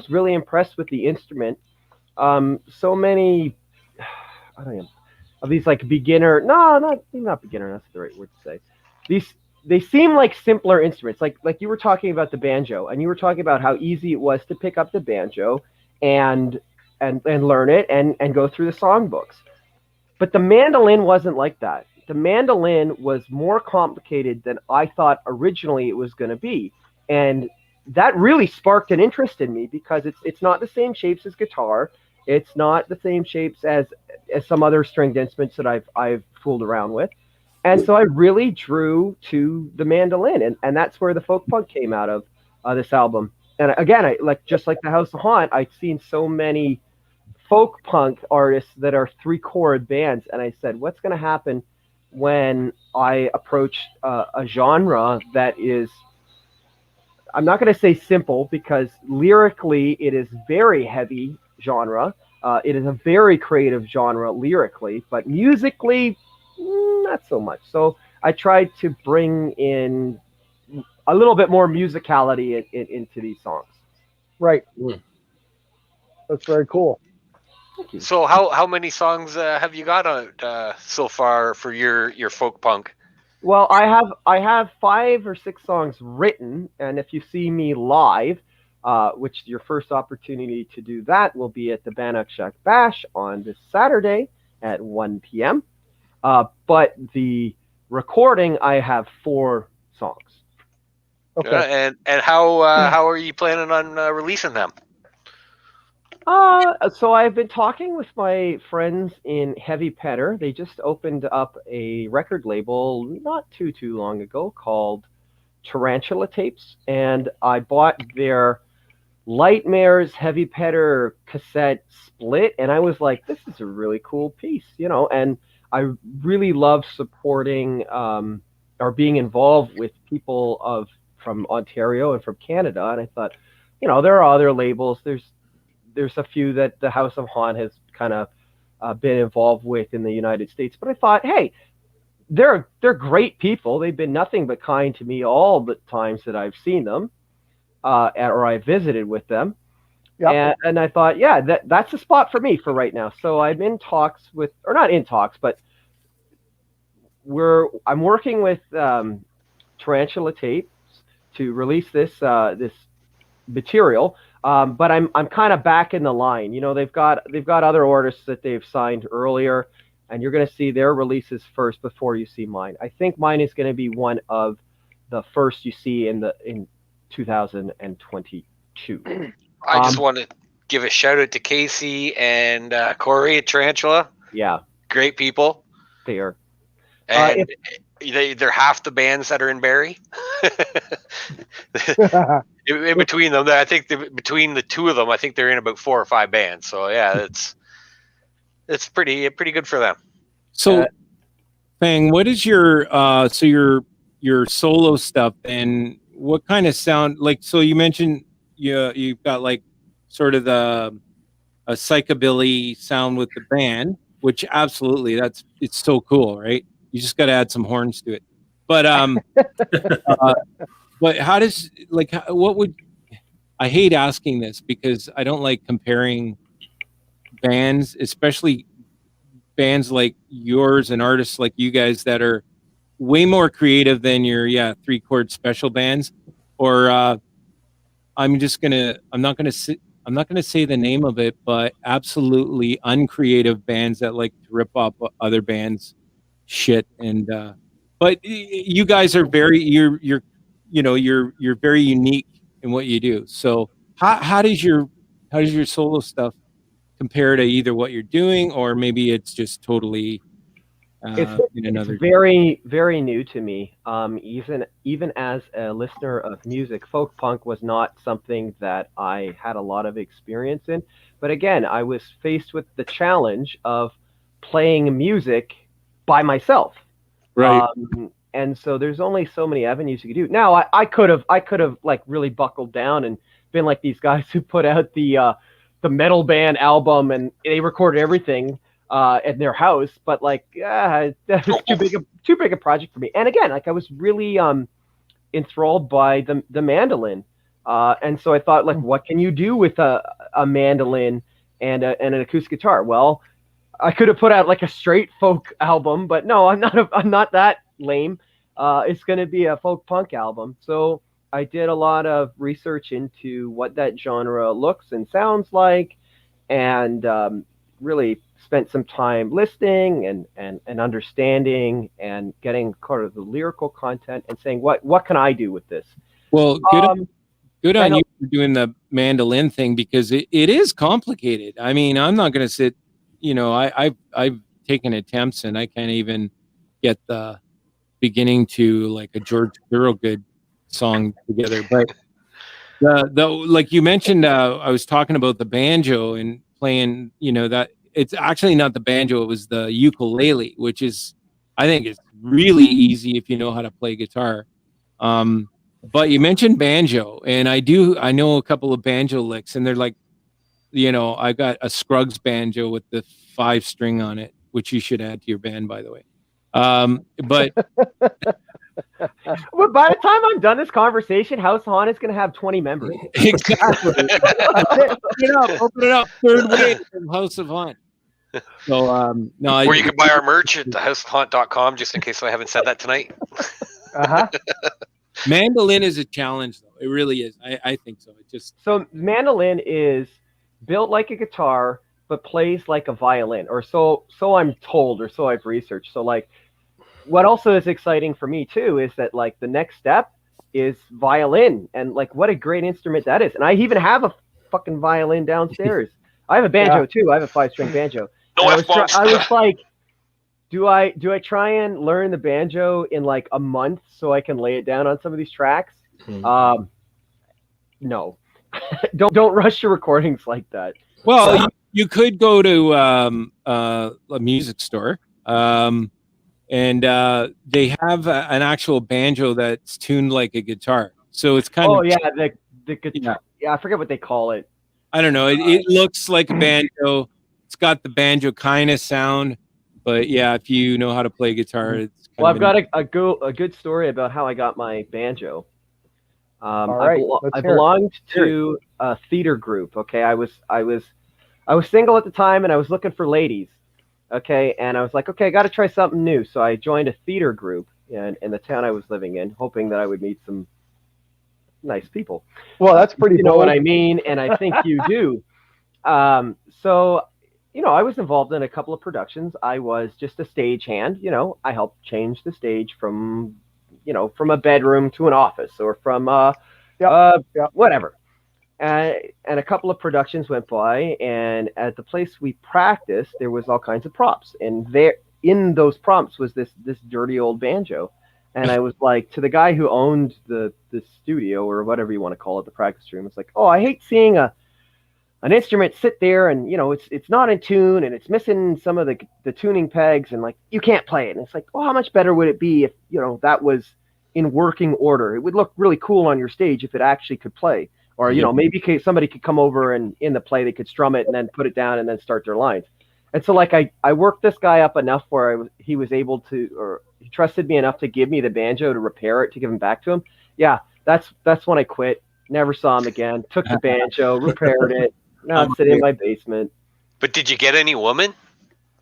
really impressed with the instrument. So many, I don't know, of these like beginner, no, not beginner, that's the right word to say. They seem like simpler instruments, like you were talking about the banjo, and you were talking about how easy it was to pick up the banjo and learn it and go through the songbooks. But the mandolin wasn't like that. The mandolin was more complicated than I thought originally it was going to be, and that really sparked an interest in me, because it's not the same shapes as guitar, it's not the same shapes as some other stringed instruments that I've fooled around with. And so I really drew to the mandolin, and that's where the folk punk came out of, this album. And again, just like the House of Haunt, I've seen so many folk punk artists that are 3-chord bands, and I said, what's going to happen when I approach a genre that is, I'm not going to say simple, because lyrically it is very heavy genre. It is a very creative genre lyrically, but musically, not so much. So I tried to bring in a little bit more musicality into these songs.
Right. That's very cool.
Thank you.
So how many songs have you got on so far for your folk punk?
Well, I have 5 or 6 songs written, and if you see me live, which your first opportunity to do that will be at the Bannock Shack Bash on this Saturday at 1 p.m. But the recording, I have 4 songs.
Okay.
And how are you planning on releasing them?
So I've been talking with my friends in Heavy Petter. They just opened up a record label not too long ago called Tarantula Tapes, and I bought their Lightmares Heavy Petter cassette split, and I was like, this is a really cool piece, and I really love supporting or being involved with people from Ontario and from Canada. And I thought, there are other labels. There's a few that the House of Haunt has kind of been involved with in the United States. But I thought, hey, they're great people. They've been nothing but kind to me all the times that I've seen them or I visited with them. Yep. And I thought, yeah, that's a spot for me for right now. So I'm in talks with, or not in talks, but I'm working with Tarantula Tapes to release this material. But I'm kind of back in the line. They've got other artists that they've signed earlier, and you're going to see their releases first before you see mine. I think mine is going to be one of the first you see in 2022.
I just want to give a shout out to Casey and Corey at Tarantula.
Yeah,
great people.
They are,
and they're half the bands that are in Barrie. In between them, I think between the two of them, I think they're in about 4 or 5 bands. So yeah, it's pretty good for them.
So, Fang, what is your solo stuff, and what kind of sound? Like, so you mentioned you've got like sort of a psychobilly sound with the band, which absolutely it's so cool, right? You just got to add some horns to it, but but how does I hate asking this because I don't like comparing bands, especially bands like yours and artists like you guys that are way more creative than your 3-chord special bands. Or I'm not gonna say the name of it, but absolutely uncreative bands that like to rip off other bands' shit. And but you guys are you're very unique in what you do. So how does your solo stuff compare to either what you're doing, or maybe it's just totally
it's very, very new to me. Even as a listener of music, folk punk was not something that I had a lot of experience in. But again, I was faced with the challenge of playing music by myself.
Right.
And so there's only so many avenues you could do. Now I could have like really buckled down and been like these guys who put out the metal band album and they recorded everything at their house, but like that was too big a project for me. And again, like I was really enthralled by the mandolin, and so I thought, like, what can you do with a mandolin and an acoustic guitar? Well, I could have put out like a straight folk album, but no, I'm not that lame. It's going to be a folk punk album. So I did a lot of research into what that genre looks and sounds like, and really spent some time listening and understanding and getting part of the lyrical content and saying, what can I do with this?
Well, good on you for doing the mandolin thing, because it is complicated. I mean, I'm not going to sit, I've taken attempts and I can't even get the beginning to like a George Thorogood song together. But the like you mentioned, I was talking about the banjo and playing, that it's actually not the banjo, it was the ukulele, which is, I think it's really easy if you know how to play guitar. But you mentioned banjo, and I know a couple of banjo licks, and they're like, I got a Scruggs banjo with the 5-string on it, which you should add to your band, by the way. But
well, by the time I'm done this conversation, House Haunt is going to have 20 members.
Exactly. Open it up. Third wave from House of Haunt. So, no.
Or you can buy our merch at thehousehaunt.com, just in case I haven't said that tonight.
Mandolin is a challenge, though. It really is. I think so.
So mandolin is built like a guitar, but plays like a violin, or so I'm told, or so I've researched. So like, what also is exciting for me too is that like the next step is violin, and like what a great instrument that is. And I even have a fucking violin downstairs. I have a banjo too. I have a 5-string banjo. I was like, do I try and learn the banjo in like a month so I can lay it down on some of these tracks? No. Don't rush your recordings like that.
Well, you could go to a music store, and they have an actual banjo that's tuned like a guitar. So it's kind of...
Oh, yeah, the guitar. Yeah, I forget what they call it.
I don't know. It looks like a banjo. It's got the banjo kind of sound. But yeah, if you know how to play guitar, it's...
Well, I've got a good story about how I got my banjo.
All right,
I belonged to a theater group. Okay, I was single at the time, and I was looking for ladies. Okay, and I was like, okay, I got to try something new. So I joined a theater group in the town I was living in, hoping that I would meet some nice people.
Well, that's pretty.
You know what I mean, and I think you do. So, I was involved in a couple of productions. I was just a stagehand. I helped change the stage from a bedroom to an office, or from whatever. And a couple of productions went by, and at the place we practiced, there was all kinds of props, and there in those props was this dirty old banjo. And I was like, to the guy who owned the studio, or whatever you want to call it, the practice room, it's like, oh, I hate seeing an instrument sit there and it's not in tune and it's missing some of the tuning pegs, and like, you can't play it. And it's like, well, how much better would it be if that was in working order? It would look really cool on your stage if it actually could play. Or maybe somebody could come over and in the play they could strum it and then put it down and then start their lines. And so like I worked this guy up enough where he was able to, or he trusted me enough to give me the banjo to repair it, to give him back to him. Yeah, that's when I quit. Never saw him again. Took the banjo, repaired it. Now it's sitting in my basement.
But did you get any woman?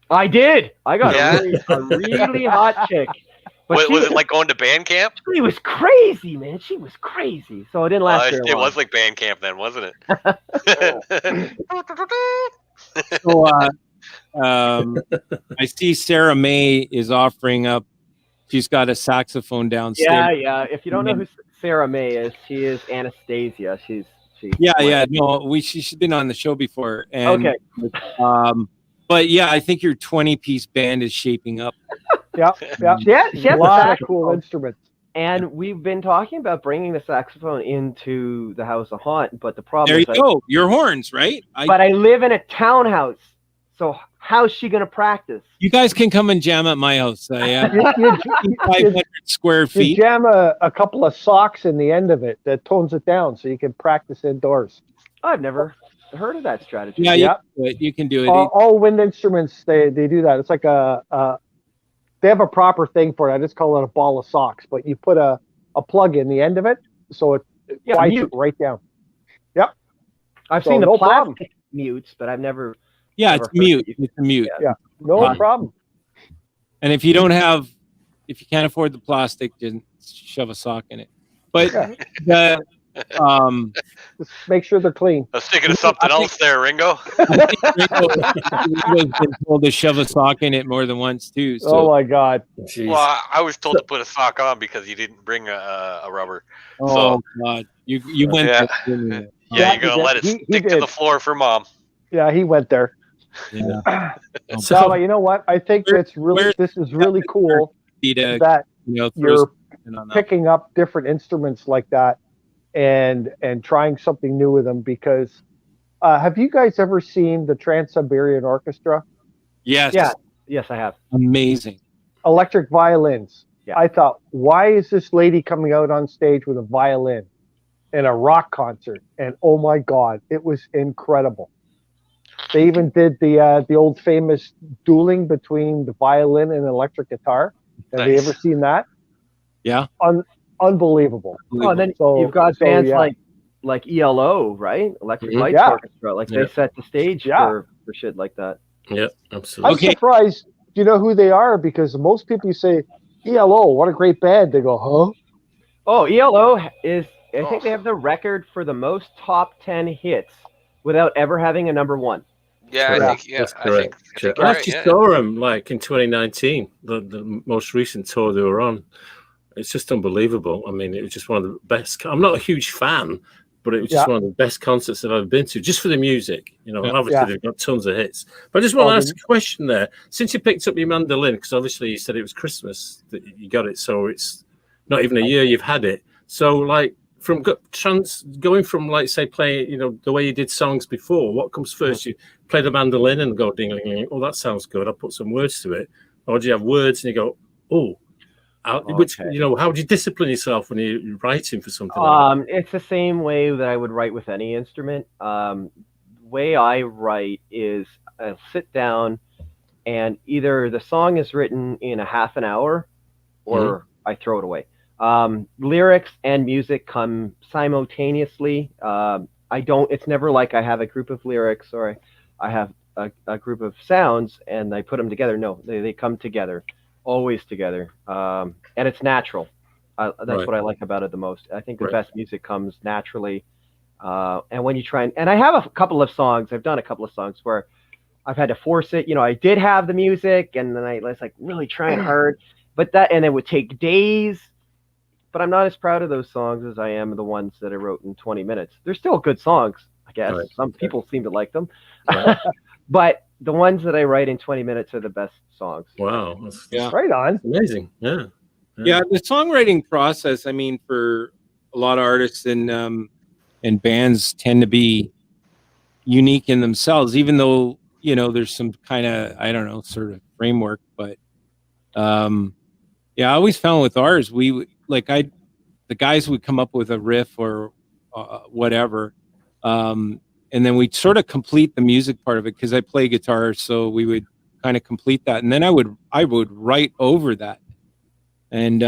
I did. I got a really hot chick.
But was it like going to band camp?
She was crazy, man. She was crazy. So it didn't last very long.
It was like band camp then, wasn't it?
So I see Sarah May is offering up. She's got a saxophone downstairs.
Yeah. If you don't know who Sarah May is, she is Anastasia. She's
No, she's been on the show before. And, okay. But yeah, I think your 20-piece band is shaping up.
Yeah.
She has
a lot of cool instruments.
And we've been talking about bringing the saxophone into the House of Haunt, but the problem
is... There you go. Your horns, right?
But I live in a townhouse, So how's she gonna practice?
You guys can come and jam at my house. I have
You,
500 square
you
feet.
jam a couple of socks in the end of it that tones it down so you can practice indoors.
I've never heard of that strategy.
Yeah,
Yeah.
you can do it.
All wind instruments, they do that. It's like they have a proper thing for it. I just call it a ball of socks, but you put a plug in the end of it, so it quiets it right down. Yep.
I've
So
seen the
no
plastic
problem.
mutes, but I've never.
Yeah,
never
it's
heard
mute.
it.
It's a mute.
Yeah. No problem.
And if you can't afford the plastic, then shove a sock in it. But the
Just make sure they're clean.
I was thinking of something else there, Ringo.
Ringo's been told to shove a sock in it more than once too. So.
Oh my God.
Jeez.
Well, I was told to put a sock on because you didn't bring a rubber.
Oh God, you went.
Yeah.
there, didn't you?
Yeah, you're gonna let it
He
stick to
did.
the floor for mom.
Yeah, he went there.
Yeah.
So you know what? I think this is really cool that you're picking up different instruments like that and trying something new with them, because have you guys ever seen the Trans-Siberian Orchestra?
Yes.
Yeah. Yes, I have.
Amazing.
Electric violins.
Yeah.
I thought, why is this lady coming out on stage with a violin in a rock concert? And oh my God, it was incredible. They even did the old famous dueling between the violin and electric guitar. Have you ever seen that?
Yeah.
Unbelievable.
Oh, and then
So-
you've got
so,
bands
yeah.
like ELO, right? Electric Light
Yeah.
Orchestra. Like they set the stage for shit like that.
Yeah, absolutely.
I'm surprised. Do you know who they are? Because most people, you say ELO, what a great band. They go, huh?
Oh, ELO is. I think they have the record for the most top 10 hits without ever having a number one.
Yeah,
Correct.
I think. Yeah,
That's
I
correct.
think
I
you're
actually
right,
saw them like in 2019, the most recent tour they were on. It's just unbelievable. I mean, it was just one of the best. I'm not a huge fan, but it was just one of the best concerts that I've been to, just for the music. You know, and obviously they've got tons of hits. But I just want to ask a question there. Since you picked up your mandolin, because obviously you said it was Christmas that you got it, so it's not even a year you've had it. So, like, from going from, like, say, playing, you know, the way you did songs before, what comes first? You play the mandolin and go ding, ding, ding. Oh, that sounds good. I'll put some words to it. Or do you have words and you go, oh, which, you know, how do you discipline yourself when you're writing for something like that?
It's the same way that I would write with any instrument. The way I write is I'll sit down and either the song is written in a half an hour or I throw it away. Lyrics and music come simultaneously. It's never like I have a group of lyrics or I have a group of sounds and I put them together. No, they come together, always together. And it's natural. That's what I like about it the most. I think the best music comes naturally. And when you try and I have a couple of songs, I've done a couple of songs where I've had to force it. You know, I did have the music and then I was like really trying hard, and it would take days. But I'm not as proud of those songs as I am of the ones that I wrote in 20 minutes. They're still good songs, I guess.
Right.
Some people seem to like them. But the ones that I write in 20 minutes are the best songs.
Wow. That's
Right on.
amazing. Yeah.
Yeah, the songwriting process, I mean, for a lot of artists and bands tend to be unique in themselves, even though, you know, there's some kind of, I don't know, sort of framework. But I always found with ours, the guys would come up with a riff or whatever, and then we'd sort of complete the music part of it because I play guitar, so we would kind of complete that, and then I would write over that, and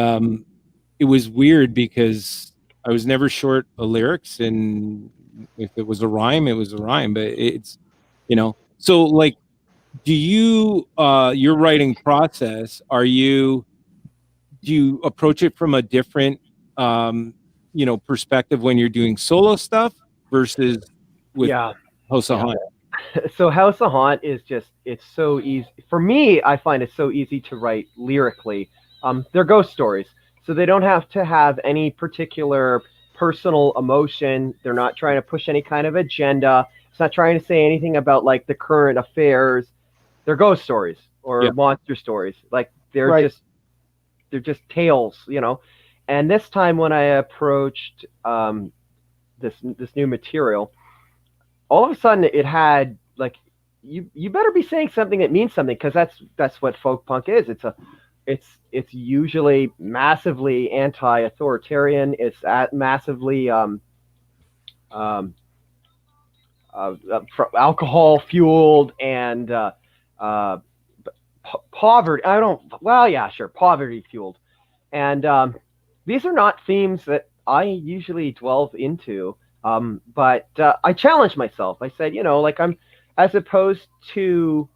it was weird because I was never short of lyrics, and if it was a rhyme, it was a rhyme. But it's, you know, so like, do you your writing process? Do you approach it from a different, perspective when you're doing solo stuff versus with House of Haunt?
So House of Haunt is it's so easy. For me, I find it so easy to write lyrically. They're ghost stories, so they don't have to have any particular personal emotion. They're not trying to push any kind of agenda. It's not trying to say anything about like the current affairs. They're ghost stories or monster stories. Like they're just tales, you know. And this time when I approached this new material, all of a sudden it had like you better be saying something that means something, because that's what folk punk is. It's usually massively anti-authoritarian. It's massively alcohol fueled and poverty. Poverty fueled. And these are not themes that I usually delve into. But I challenged myself. I said, as opposed to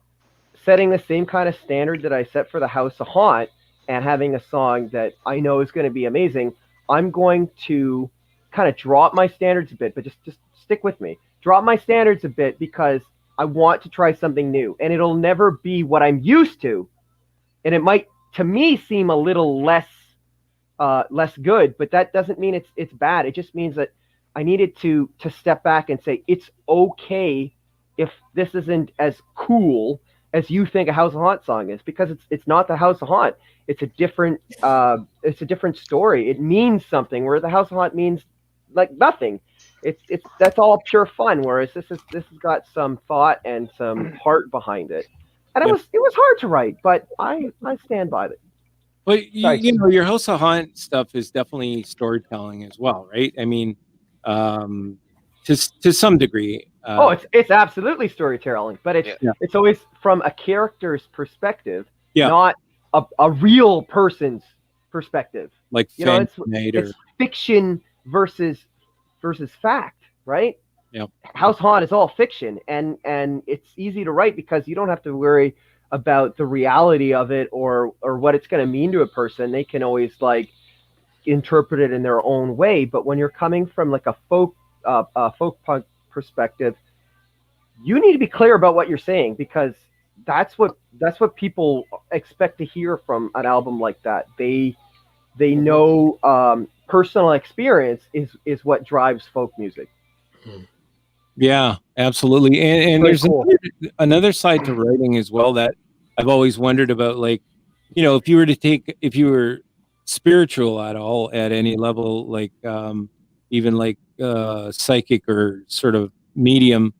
setting the same kind of standard that I set for the House of Haunt and having a song that I know is going to be amazing, I'm going to kind of drop my standards a bit, but just stick with me. Drop my standards a bit because I want to try something new, and it'll never be what I'm used to. And it might, to me, seem a little less good, but that doesn't mean it's bad. It just means that I needed to step back and say, it's okay if this isn't as cool as you think a House of Haunt song is, because it's not the House of Haunt. It's a different story. It means something, where the House of Haunt means like nothing. That's all pure fun, whereas this has got some thought and some heart behind it. And it was hard to write, but I stand by it.
But your House of Haunt stuff is definitely storytelling as well, right? I mean, to some degree.
It's absolutely storytelling, but it's always from a character's perspective, not a real person's perspective.
Like
it's fiction versus fact, right?
Yeah.
House of Haunt is all fiction, and it's easy to write because you don't have to worry about the reality of it or what it's going to mean to a person. They can always like interpret it in their own way. But when you're coming from like a folk punk perspective, you need to be clear about what you're saying, because that's what people expect to hear from an album like that. They know personal experience is what drives folk music.
Yeah, absolutely. And there's
cool.
another side to writing as well that I've always wondered about. Like, if you were spiritual at all, at any level, like even like psychic or sort of medium,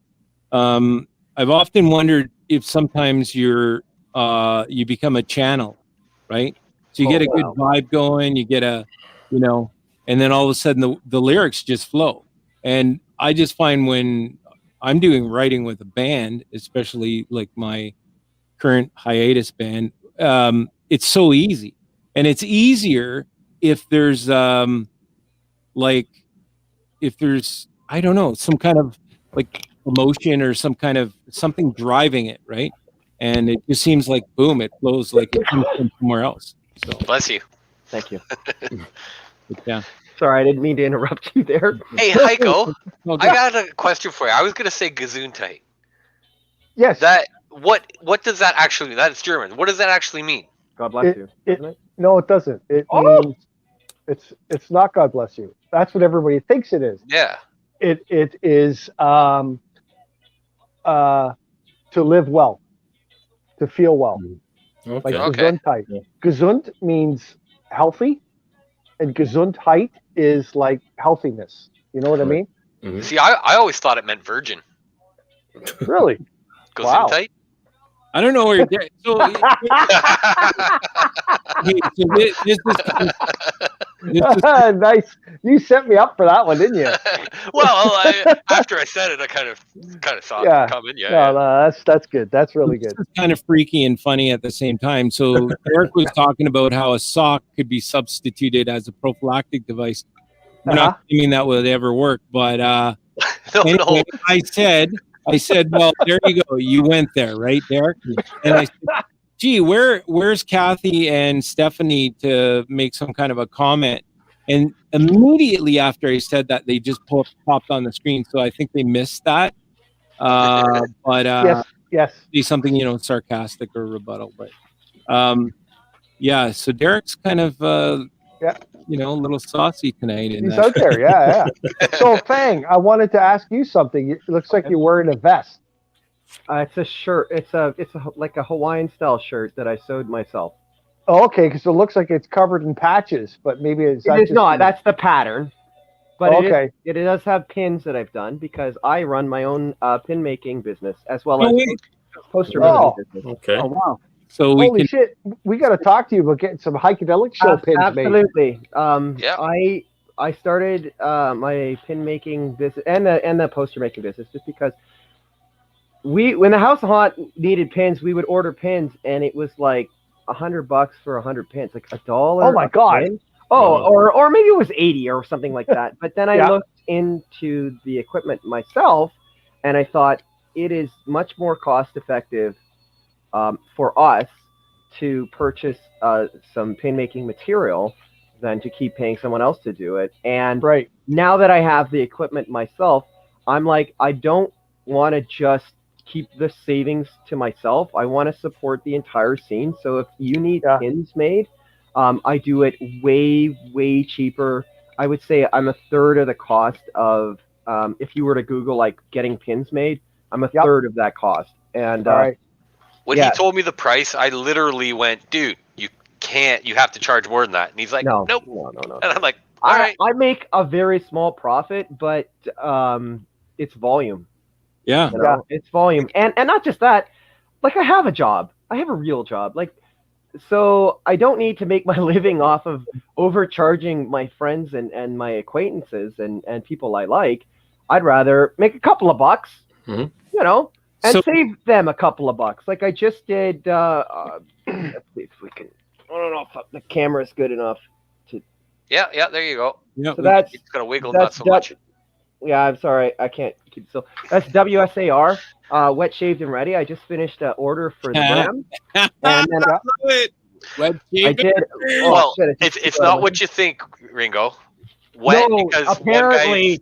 I've often wondered if sometimes you become a channel, right? So you get a good vibe going, you get and then all of a sudden the lyrics just flow. And I just find when I'm doing writing with a band, especially like my current hiatus band, it's so easy. And it's easier if there's I don't know, some kind of like emotion or some kind of something driving it, right? And it just seems like boom, it flows like it comes from somewhere else. So
Bless you.
Thank you.
Yeah.
Sorry, I didn't mean to interrupt you there.
Hey, Heiko, I got a question for you. I was going to say Gesundheit.
Yes.
What does that actually mean? That's German. What does that actually mean?
God bless you.
No, it doesn't. It means it's not God bless you. That's what everybody thinks it is.
Yeah.
It is to live well, to feel well.
Okay.
Like Gesundheit. Yeah. Gesund means healthy, and Gesundheit is like healthiness. You know what I mean?
Mm-hmm. See, I always thought it meant virgin.
Really?
Gesundheit?
I don't know where you're at. So,
nice. You set me up for that one, didn't you?
Well, after I said it, I kind of saw it coming. Yeah.
No, that's good. That's really good.
It's kind of freaky and funny at the same time. So Eric was talking about how a sock could be substituted as a prophylactic device. We're not assuming that would ever work, but anyway, I said, well, there you go. You went there, right, Derek? And I said, gee, where's Kathy and Stephanie to make some kind of a comment? And immediately after I said that, they just popped on the screen. So I think they missed that. But
yes,
be something, sarcastic or rebuttal. But so Derek's kind of a little saucy tonight.
He's out there, yeah. So Fang, I wanted to ask you something. It looks like you're wearing a vest.
It's a shirt. It's like a Hawaiian style shirt that I sewed myself.
Oh, okay, because it looks like it's covered in patches, but maybe it is
not. That's the pattern. But
okay,
it does have pins that I've done because I run my own pin making business as well as Poster
Oh.
making business.
Okay.
Oh wow! So we
Holy
can.
shit! We got to talk to you about getting some Heikadelic show pins made.
Absolutely.
Yeah.
I started my pin making business and the poster making business just because when the House of Haunt needed pins, we would order pins, and it was like $100 for 100 pins, like $1.
Oh my God.
Pin. Oh, or maybe it was 80 or something like that. But then I
Yeah.
looked into the equipment myself, and I thought it is much more cost effective for us to purchase some pin making material than to keep paying someone else to do it. And
Right.
now that I have the equipment myself, I'm like, I don't want to just keep the savings to myself. I want to support the entire scene. So if you need pins made, I do it way cheaper. I would say I'm a third of the cost of if you were to Google like getting pins made, I'm a third of that cost. And
All right.
When he told me the price, I literally went, dude, you can't. You have to charge more than that. And he's like, nope.
No.
And I'm like, all right.
I make a very small profit, but it's volume.
Yeah.
You know? It's volume. And not just that, like I have a job. I have a real job. Like, so I don't need to make my living off of overcharging my friends and my acquaintances and people I like. I'd rather make a couple of bucks, you know, and save them a couple of bucks. Like I just did, let's see if we can, I don't know if the camera's good enough to.
Yeah, there you go.
Yeah.
So that's
It's got to wiggle not so much.
Yeah, I'm sorry. I can't keep still. That's WSAR, wet, shaved, and ready. I just finished an order for them. And then I did.
Well, it's not what you think, Ringo. Wet because
apparently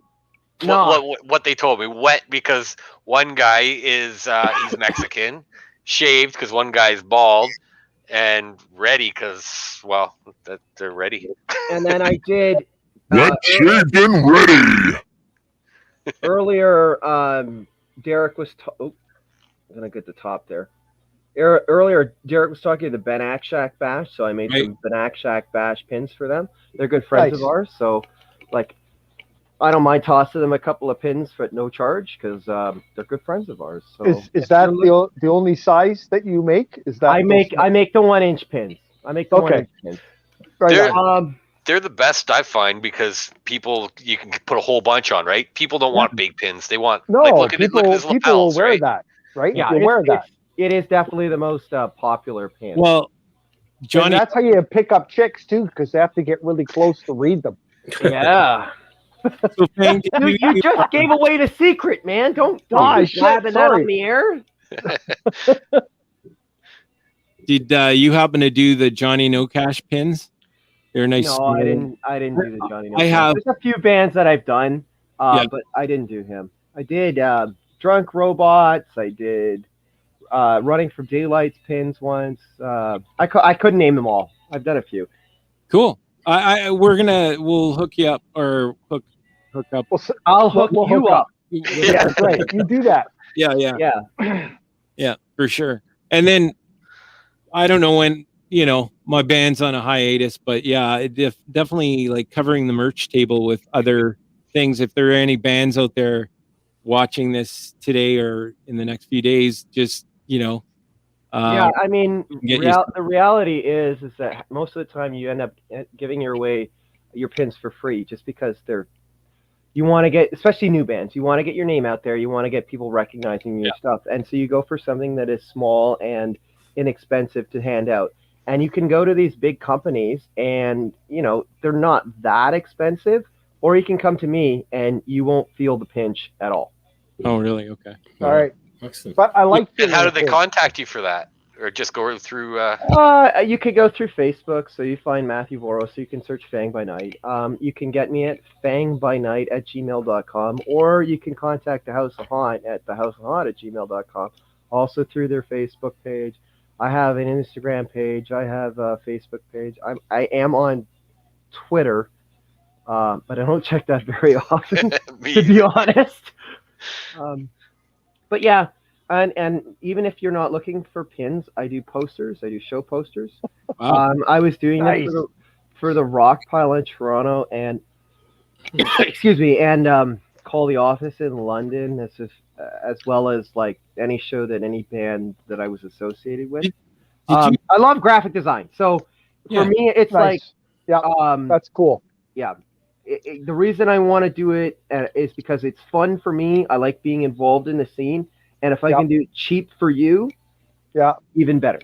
one guy, what they told me. Wet because one guy is he's Mexican. Shaved because one guy's bald. And ready because, well, they're ready.
And then I did.
Wet, shaved, and ready.
Earlier, Derek was. I'm gonna get the top there. Earlier, Derek was talking to the Ben Akshak Bash, so I made some Ben Akshak Bash pins for them. They're good friends of ours, so like, I don't mind tossing them a couple of pins for no charge because they're good friends of ours. So
is that the only size that you make? Is that
I make the 1-inch pins. I make the 1-inch pins.
Right.
They're the best I find because you can put a whole bunch on, right? People don't want big pins. They want look at his lapels,
will wear
right?
that, right?
Yeah,
they wear that.
It is definitely the most popular pin.
Well, Johnny,
and that's how you pick up chicks too, because they have to get really close to read them.
Yeah.
So Fang,
you just gave away the secret, man. Don't be blabbing that on the air.
Did you happen to do the Johnny No Cash pins? They're nice.
No, I didn't do the Johnny No
I
Cash.
have.
There's a few bands that I've done, but I didn't do him. I did Drunk Robots. I did Running from Daylight's pins once. I couldn't name them all. I've done a few.
Cool. We'll hook you up or hook up.
I'll hook you up.
Yeah, great. You do that.
Yeah, for sure. And then I don't know when my band's on a hiatus, but yeah, definitely like covering the merch table with other things. If there are any bands out there watching this today or in the next few days, just
yeah, I mean, the reality is that most of the time you end up giving away your pins for free just because you want to get, especially new bands, you want to get your name out there, you want to get people recognizing your stuff, and so you go for something that is small and inexpensive to hand out. And you can go to these big companies and they're not that expensive, or you can come to me and you won't feel the pinch at all.
Oh, really? Okay.
All right.
Excellent.
But I like.
And how do they contact you for that, or just go through?
You could go through Facebook, so you find Matthew Voro, so you can search Fang by Night. You can get me at fangbynight@gmail.com, or you can contact the House of Haunt at thehouseofhaunt@gmail.com. Also through their Facebook page. I have an Instagram page. I have a Facebook page. I am on Twitter, but I don't check that very often, to be honest. But yeah, and even if you're not looking for pins, I do posters. I do show posters.
Wow.
I was doing that for the Rock Pile in Toronto and excuse me, and Call the Office in London. That's just as well as like any show that any band that I was associated with.
Did
I love graphic design, so for me, it's like,
yeah, that's cool.
Yeah, the reason I want to do it is because it's fun for me. I like being involved in the scene, and if I can do it cheap for you, even better.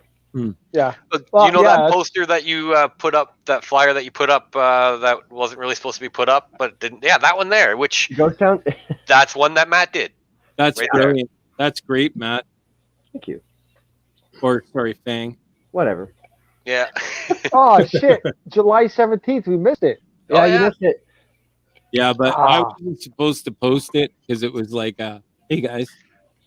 Yeah.
Well, you know that poster that you put up, that flyer that you put up that wasn't really supposed to be put up, but didn't. Yeah, that one there, which
Ghost Town.
That's one that Matt did.
That's right brilliant. There. That's great, Matt.
Thank you.
Or sorry, Fang.
Whatever.
Yeah.
Oh shit! July 17th, we missed it.
Yeah, you missed it.
Yeah, but I wasn't supposed to post it because it was like, hey guys.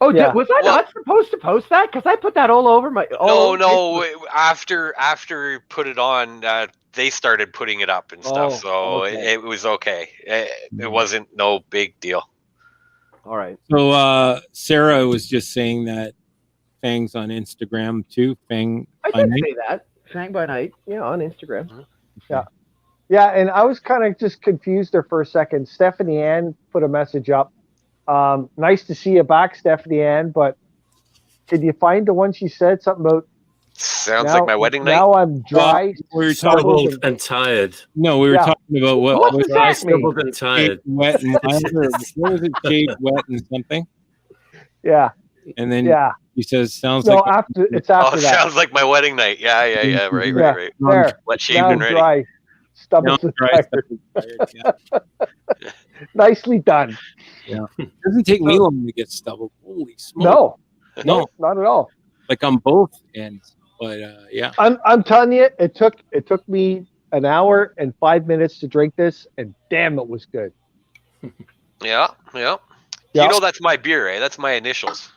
Oh, was I not supposed to post that? Because I put that all over my.
No. After we put it on, they started putting it up and stuff, so it was okay. It wasn't no big deal.
All right.
So Sarah was just saying that Fang's on Instagram too. Fang.
I did say that. Fang by Night. Yeah, on Instagram.
Mm-hmm.
Yeah. Yeah, and I was kind of just confused there for a second. Stephanie Ann put a message up. Nice to see you back, Stephanie Ann, but did you find the one she said something about?
Sounds like my wedding night.
Now I'm dry,
we were talking and tired.
No, we were talking about what
does that mean?
And tired.
Wet and mild, or what was it? Shaved, wet, and something.
Yeah.
And then he says, "Sounds
no,
like
after it's after that.
Sounds like my wedding night. Yeah. Right.
There.
Wet, shaved, and ready.
Dry. Stomach's tired. Nicely done.
Yeah. It doesn't take me long to get stubble. Holy smoke.
No, not at all.
Like on both ends. But yeah.
I'm telling you, it took me an hour and 5 minutes to drink this, and damn, it was good.
Yeah. You know that's my beer, eh? That's my initials.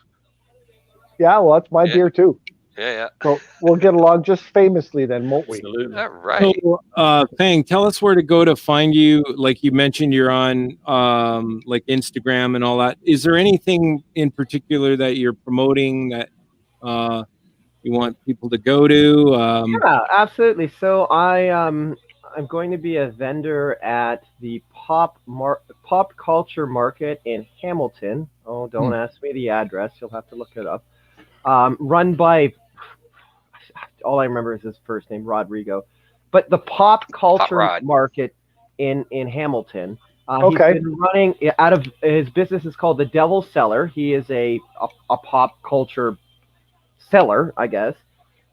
Yeah, well, that's my beer too.
Yeah.
So we'll get along just famously then, won't we?
Absolutely. All right.
So, Fang, tell us where to go to find you. Like you mentioned, you're on like Instagram and all that. Is there anything in particular that you're promoting that you want people to go to?
Yeah, absolutely. So I'm going to be a vendor at the pop culture market in Hamilton. Oh, don't ask me the address. You'll have to look it up. Run by, all I remember is his first name, Rodrigo. But the pop culture market in Hamilton. He's been running out of his business is called the Devil's Cellar. He is a pop culture seller, I guess.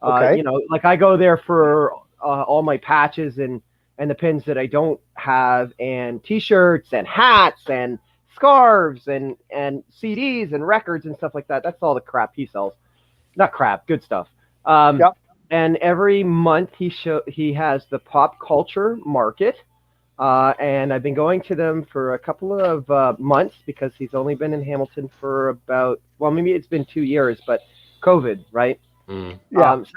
You know, like I go there for all my patches and the pins that I don't have, and T-shirts and hats and scarves and CDs and records and stuff like that. That's all the crap he sells. Not crap, good stuff. And every month he has the pop culture market, and I've been going to them for a couple of months because he's only been in Hamilton for about, well, maybe it's been 2 years, but COVID, right? So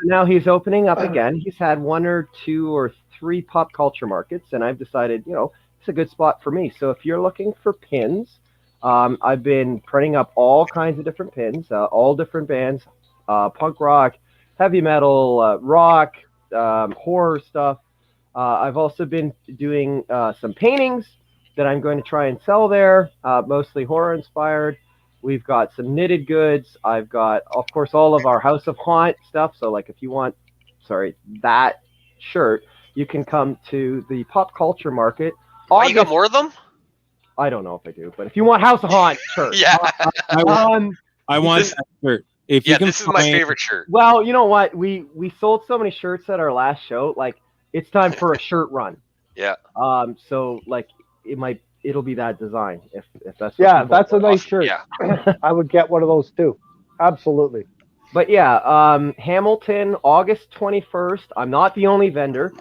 now he's opening up again. He's had 1 or 2 or 3 pop culture markets, and I've decided, you know, it's a good spot for me. So if you're looking for pins, I've been printing up all kinds of different pins, all different bands, punk rock, heavy metal, rock, horror stuff. I've also been doing some paintings that I'm going to try and sell there, mostly horror inspired. We've got some knitted goods. I've got, of course, all of our House of Haunt stuff. So like if you want, that shirt, you can come to the pop culture market.
Oh, you got more of them?
I don't know if I do, but if you want House of Haunt shirt.
I want that shirt. If you can
this is my favorite shirt.
Well, you know what? We sold so many shirts at our last show. Like, it's time for a shirt run.
Yeah.
So like it'll be that design if that's
that's a nice shirt.
Yeah.
I would get one of those too. Absolutely.
But yeah, Hamilton, August 21st. I'm not the only vendor.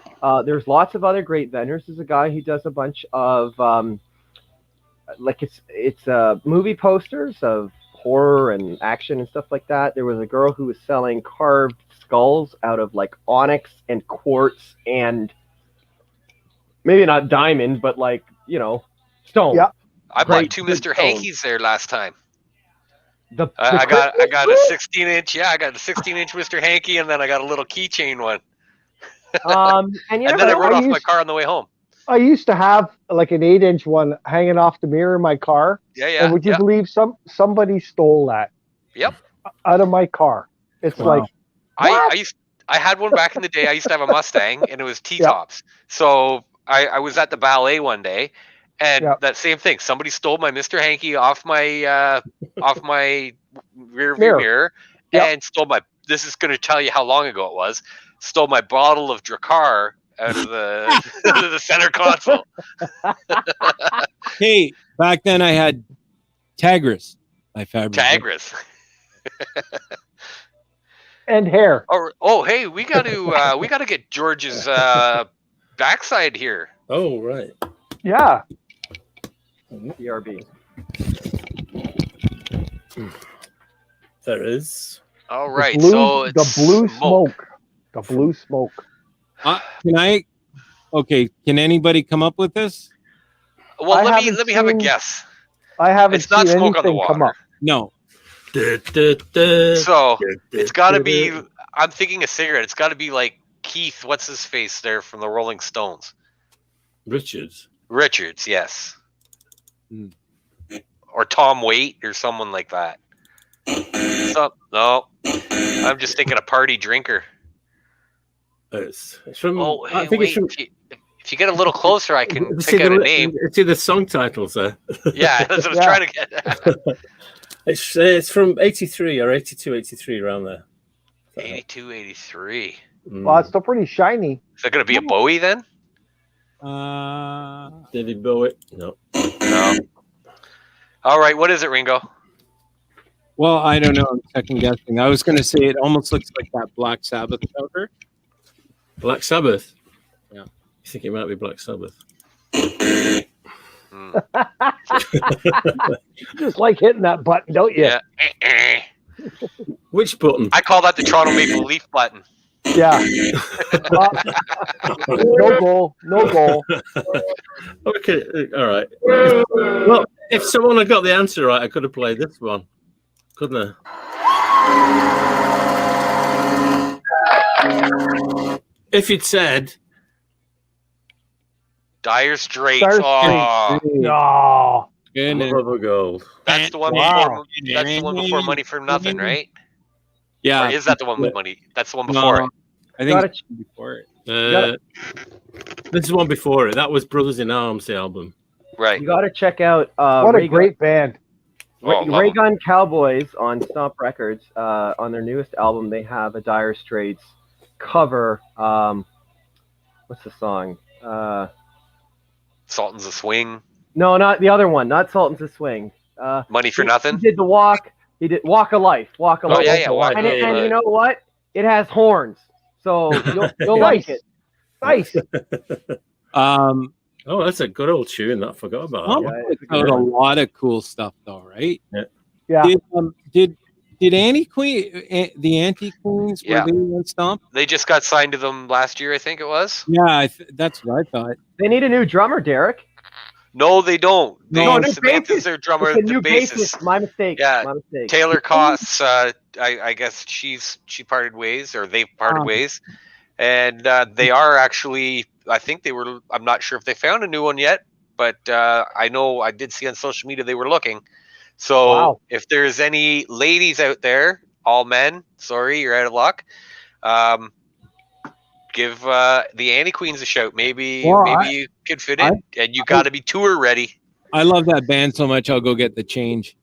There's lots of other great vendors. There's a guy who does a bunch of like it's movie posters of horror and action and stuff like that. There was a girl who was selling carved skulls out of like onyx and quartz and maybe not diamond, but like, you know, stone.
Yeah.
I bought 2 Mr. Hankies there last time. I got a 16-inch. Yeah, I got a 16-inch Mr. Hanky, and then I got a little keychain one.
And
then I rode off my car on the way home.
I used to have like an 8-inch one hanging off the mirror in my car.
Yeah.
And would you believe somebody stole that?
Yep.
Out of my car. It's
Wow.
like
I had one back in the day. I used to have a Mustang, and it was T-tops. So I was at the ballet one day, and that same thing. Somebody stole my Mr. Hanky off my rear view mirror, and stole my. This is going to tell you how long ago it was. Stole my bottle of Drakkar out of the out of the center console.
Hey, back then I had Tagris. My favorite.
Tagris.
and hair.
Oh, hey, we got to get George's backside here.
Oh, right.
Yeah.
BRB.
There is.
All right.
The blue smoke. The blue smoke.
Can anybody come up with this?
Well, let me have a guess.
I haven't
It's not
seen
smoke on the
anything come
water.
up.
No.
So it's got to be. I'm thinking a cigarette. It's got to be like Keith. What's his face there from the Rolling Stones?
Richards,
yes. Or Tom Waite or someone like that. No, I'm just thinking a party drinker.
It's from.
Oh,
I
hey,
think
wait.
it's from.
If you get a little closer, I can pick
See
out a name.
See the song titles there.
Yeah, that's what I was trying to get.
It's from 83 or 82, 83, around there.
82, 83.
Well, it's still pretty shiny.
Is that going to be a Bowie then?
David Bowie? No.
All right, what is it, Ringo?
Well, I don't know. I'm second guessing. I was going to say it almost looks like that Black Sabbath cover.
Black Sabbath?
Yeah.
You think it might be Black Sabbath?
You just like hitting that button, don't you?
Yeah.
Which button?
I call that the Toronto Maple Leaf button.
Yeah. No goal. No goal.
Okay, all right. Well, if someone had got the answer right, I could have played this one, couldn't I? If you'd said
Dire Straits.
Dire
Oh,
No.
Love of Gold.
that's the one
Wow.
before. That's the one before Money for Nothing, right?
Yeah.
Or is that the one with money? That's the one before it.
I think it's before it.
This is one before it. That was Brothers in Arms, the album.
Right.
You got to check out
What a great band.
Ray Gun Cowboys on Stomp Records. On their newest album, they have a Dire Straits cover. What's the song?
Sultans of Swing.
No, not the other one. Not Sultans of Swing.
Money for Nothing.
He did the Walk. He did Walk of Life. Walk of Life.
yeah. Walk
And you know what? It has horns, so you'll like it.
Nice.
Oh, that's a good old tune. I forgot about that.
A lot of cool stuff, though, right?
Yeah.
Did Anti Queen, the Anti Queens, were they on Stomp?
They just got signed to them last year, I think it was.
Yeah, that's what I thought.
They need a new drummer, Derek.
No, they don't.
No,
Samantha's their drummer.
It's a new
bassist.
bassist. My mistake.
Yeah.
My mistake.
Taylor Koss, I guess she parted ways, or they've parted ways, and they are actually. I think they were. I'm not sure if they found a new one yet, but I know I did see on social media they were looking. So if there's any ladies out there, all men, sorry, you're out of luck. Give the Annie Queens a shout. Maybe you could fit in, and you got to be tour ready.
I love that band so much. I'll go get the change.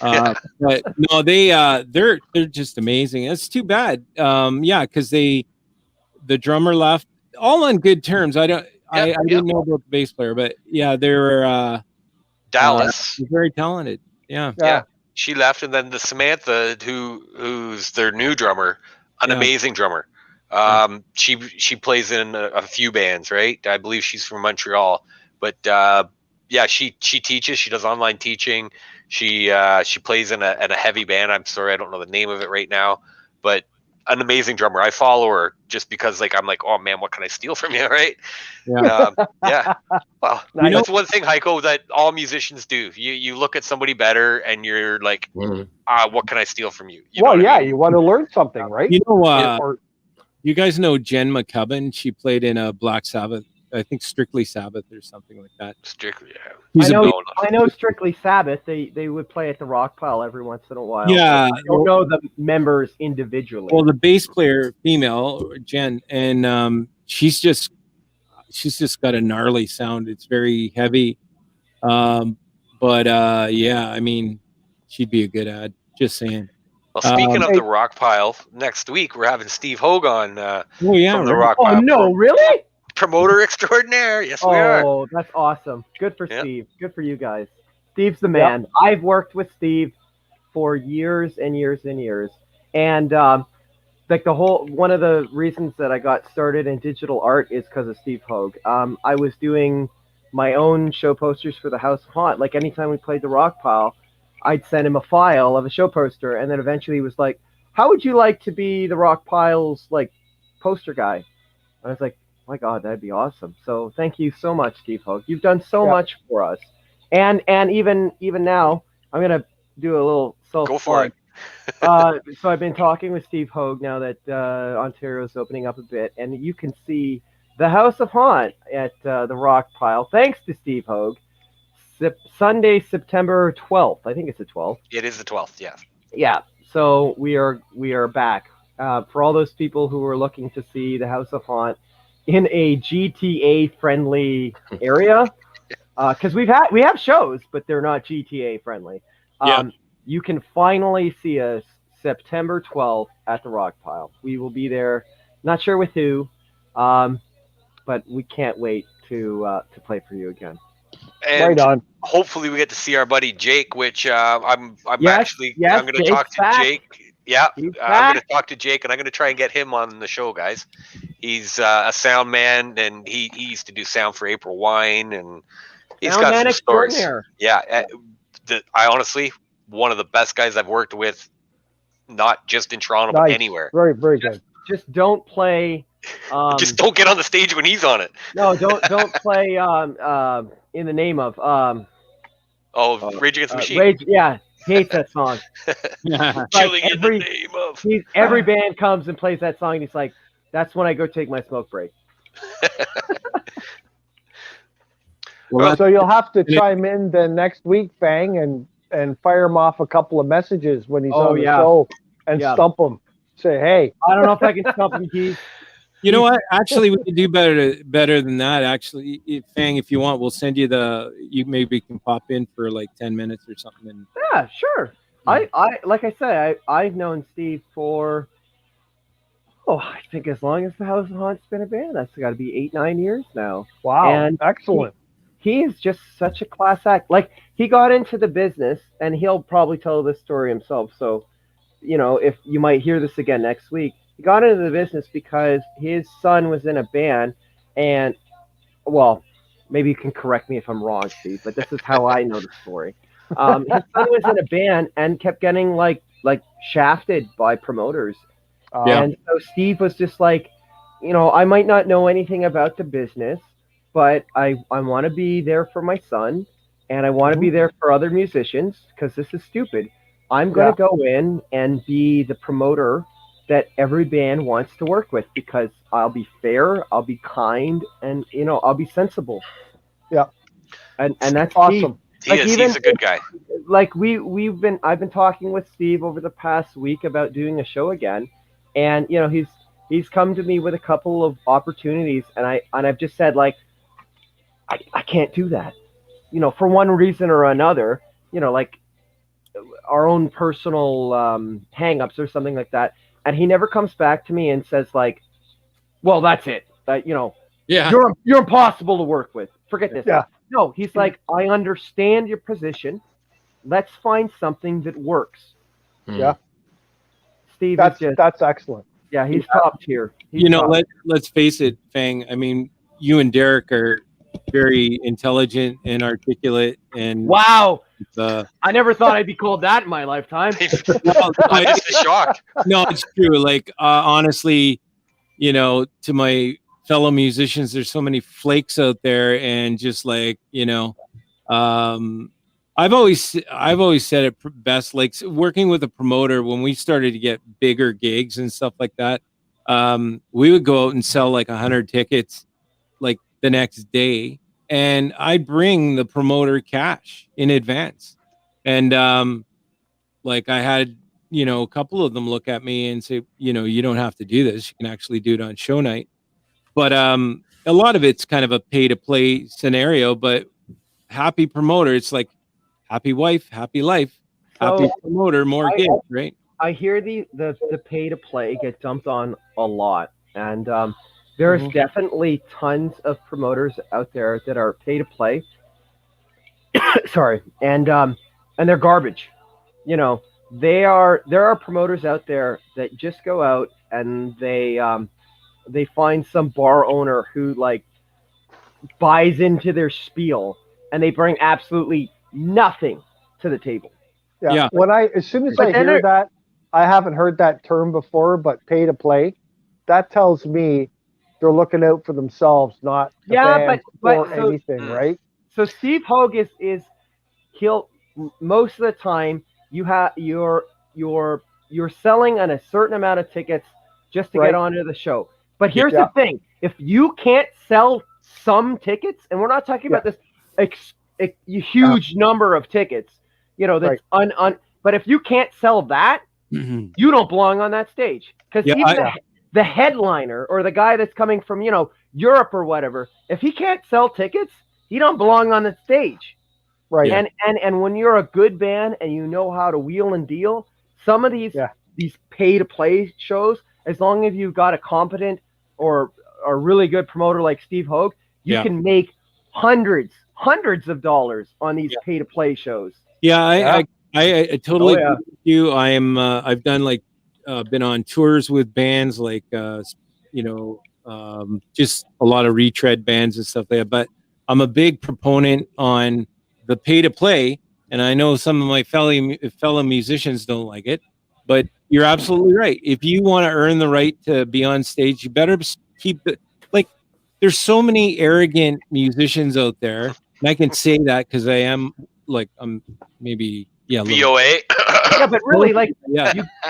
But no, they're just amazing. It's too bad. Because the drummer left, all on good terms. I didn't know about the bass player, but they were
Dallas,
very talented. Yeah.
She left, and then the Samantha, who's their new drummer, an amazing drummer. She plays in a few bands, right? I believe she's from Montreal, but she teaches. She does online teaching. She plays in a heavy band. I'm sorry, I don't know the name of it right now, but an amazing drummer. I follow her just because, I'm like, oh man, what can I steal from you, right? Yeah. Well, that's one thing, Heiko, that all musicians do. You look at somebody better, and you're like, what can I steal from you? You
want to learn something, right?
You guys know Jen McCubbin? She played in a Black Sabbath I think Strictly Sabbath or something like that.
Strictly, yeah.
He's
I know Strictly Sabbath. They would play at the Rock Pile every once in a while.
Yeah,
I don't know the members individually.
Well, the bass player, female Jen, and she's just got a gnarly sound. It's very heavy, but yeah, I mean, she'd be a good ad. Just saying.
Well, speaking of the Rock Pile, next week we're having Steve Hogue on from the Rock Pile.
Oh no, really?
Promoter extraordinaire. Yes, we are.
Oh, that's awesome. Good for Steve. Good for you guys. Steve's the man. Yep. I've worked with Steve for years and years and years. And like one of the reasons that I got started in digital art is because of Steve Hogue. I was doing my own show posters for the House of Haunt. Like anytime we played the Rock Pile, I'd send him a file of a show poster. And then eventually he was like, how would you like to be the Rock Pile's like poster guy? And I was like, my God, that'd be awesome. So thank you so much, Steve Hogue. You've done so much for us. And even now, I'm gonna do a little self.
Go for it.
So I've been talking with Steve Hogue now that Ontario's opening up a bit, and you can see the House of Haunt at the Rock Pile. Thanks to Steve Hogue. Sunday, September 12th. I think it's the 12th.
It is the 12th. Yeah.
Yeah. So we are back for all those people who are looking to see the House of Haunt in a GTA friendly area, because we have shows, but they're not GTA friendly. You can finally see us September 12th at the Rock Pile. We will be there. Not sure with who, but we can't wait to play for you again.
And
right on.
Hopefully we get to see our buddy Jake, which I'm going to
Jake's
talk to
back.
Jake. Yeah, I'm going to talk to Jake, and I'm going to try and get him on the show, guys. He's a sound man, and he used to do sound for April Wine, and he's got some stories. Yeah, I honestly, one of the best guys I've worked with, not just in Toronto, but anywhere.
Very, very good.
Just don't play.
Just don't get on the stage when he's on it.
No, don't play. In the name of.
Rage Against the Machine.
Rage, yeah. Hates that song.
Killing in the name of.
Every band comes and plays that song, and he's like, "That's when I go take my smoke break."
So you'll have to chime in the next week, Fang, and fire him off a couple of messages when he's on the show, and stump him. Say, hey.
I don't know if I can stump him, Keith.
You know what? Actually, we can do better than that. Actually, Fang, if you want, we'll send you you maybe can pop in for like 10 minutes or something. And,
yeah, sure. I like I said, I've known Steve for I think as long as the House of Haunt's been a band. That's got to be 8-9 years now.
Wow,
and
excellent.
He is just such a class act. Like he got into the business, and he'll probably tell this story himself. So, if you might hear this again next week. He got into the business because his son was in a band, and, well, maybe you can correct me if I'm wrong, Steve, but this is how I know the story. His son was in a band and kept getting, like shafted by promoters. And so Steve was just like, I might not know anything about the business, but I want to be there for my son, and I want to be there for other musicians, because this is stupid. I'm going to go in and be the promoter that every band wants to work with, because I'll be fair, I'll be kind, and I'll be sensible.
Yeah,
and that's
awesome.
He's a good guy.
Like I've been talking with Steve over the past week about doing a show again, and he's come to me with a couple of opportunities, and I've just said like I can't do that, for one reason or another, like our own personal hang-ups or something like that. And he never comes back to me and says like, well, that's it. You're impossible to work with. Forget this.
Yeah.
No, he's like, I understand your position. Let's find something that works.
Yeah.
Steve,
that's excellent.
Yeah, he's top tier.
Let's face it, Fang. I mean, you and Derek are very intelligent and articulate, and
wow. I never thought I'd be called that in my lifetime.
I'm just shocked.
No, it's true. Like, honestly, to my fellow musicians, there's so many flakes out there, and just like, I've always said it best. Like working with a promoter, when we started to get bigger gigs and stuff like that, we would go out and sell like 100 tickets, like the next day, and I bring the promoter cash in advance. And like I had, a couple of them look at me and say, you don't have to do this. You can actually do it on show night. But a lot of it's kind of a pay to play scenario, but happy promoter, it's like happy wife, happy life, happy promoter, more gigs, right?
I hear the pay to play get dumped on a lot, and there's definitely tons of promoters out there that are pay to play. Sorry, and they're garbage. There are promoters out there that just go out and they find some bar owner who like buys into their spiel, and they bring absolutely nothing to the table.
Yeah. As soon as I hear that, I haven't heard that term before, but pay to play, that tells me they're looking out for themselves, not the band or anything, right?
So Steve Hogue he'll most of the time you're selling on a certain amount of tickets just to get onto the show. But here's the thing: if you can't sell some tickets, and we're not talking about this huge number of tickets, that's but if you can't sell that, you don't belong on that stage. Because the headliner or the guy that's coming from, Europe or whatever, if he can't sell tickets, he don't belong on the stage.
Right.
And when you're a good band and you know how to wheel and deal, some of these pay to play shows, as long as you've got a competent or a really good promoter like Steve Hogue, you can make hundreds of dollars on these pay to play shows.
I totally agree with you. I've done been on tours with bands like just a lot of retread bands and stuff like that. But I'm a big proponent on the pay to play, and I know some of my fellow musicians don't like it, but you're absolutely right. If you want to earn the right to be on stage, you better keep there's so many arrogant musicians out there, and I can say that because I'm maybe
VOA.
But really,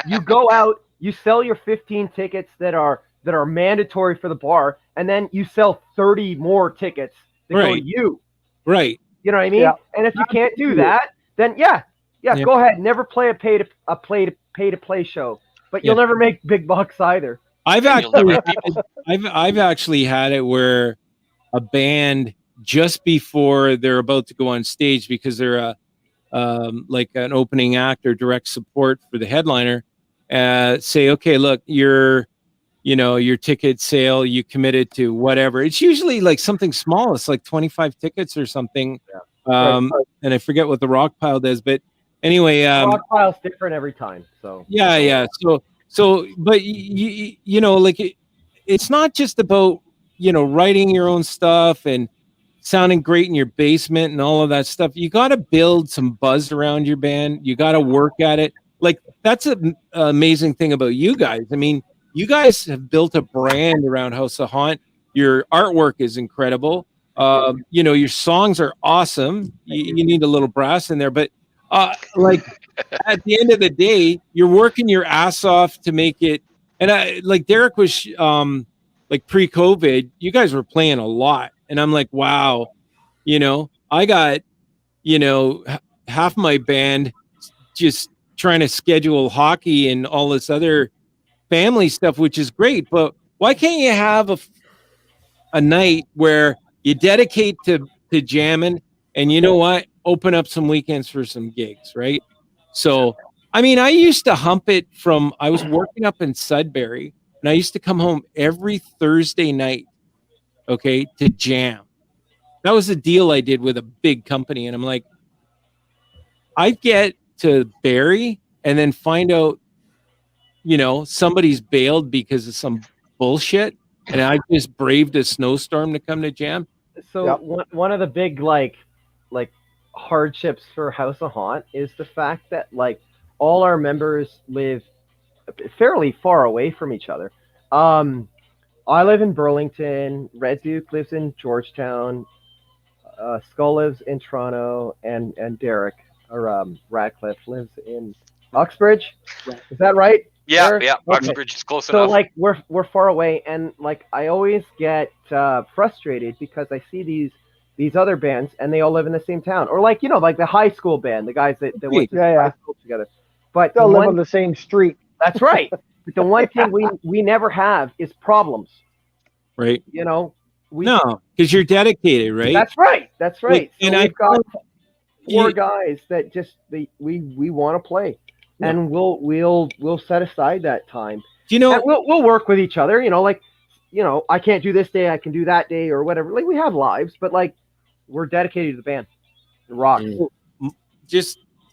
you go out, you sell your 15 tickets that are mandatory for the bar, and then you sell 30 more tickets that go to you.
Right.
You know what I mean? Yeah. And if you can't do that, then go ahead. Never play a pay to play show, but you'll never make big bucks either.
I've actually had it where a band, just before they're about to go on stage, because they're like an opening act or direct support for the headliner, say, okay, look, your ticket sale, you committed to whatever. It's usually like something small. It's like 25 tickets or something. And I forget what the rock pile does, but anyway,
rock pile's different every time. So
So, but it's not just about, writing your own stuff and sounding great in your basement and all of that stuff. You got to build some buzz around your band. You got to work at it. Like, that's an amazing thing about you guys. I mean, you guys have built a brand around House of Haunt. Your artwork is incredible. Your songs are awesome. You need a little brass in there, but at the end of the day, you're working your ass off to make it. And Derek was pre-COVID, you guys were playing a lot, and I'm like, wow, I got half my band just trying to schedule hockey and all this other family stuff, which is great, but why can't you have a night where you dedicate to jamming, and open up some weekends for some gigs, right? So, I mean, I used to hump it I was working up in Sudbury, and I used to come home every Thursday night, to jam. That was a deal I did with a big company, and I'm like, I get to Barrie and then find out, somebody's bailed because of some bullshit, and I just braved a snowstorm to come to jam.
So one of the big hardships for House of Haunt is the fact that all our members live fairly far away from each other. I live in Burlington, Red Duke lives in Georgetown, Skull lives in Toronto, and Derek or Radcliffe lives in Uxbridge. Is that right?
Yeah,
Where?
yeah.
Okay.
Uxbridge is close
So
enough.
like we're far away, and like I always get frustrated because I see these other bands and they all live in the same town, or like like the high school band, the guys that went to high school together. But
They'll live on the same street.
That's right. But the one thing we never have is problems.
Right.
No,
because you're dedicated, right?
That's right. That's right.
And
so we've got four
you-
guys that just we want to play, and we'll set aside that time.
You know,
and we'll work with each other. Like, I can't do this day, I can do that day, or whatever. Like we have lives, but like we're dedicated to the band. It rocks.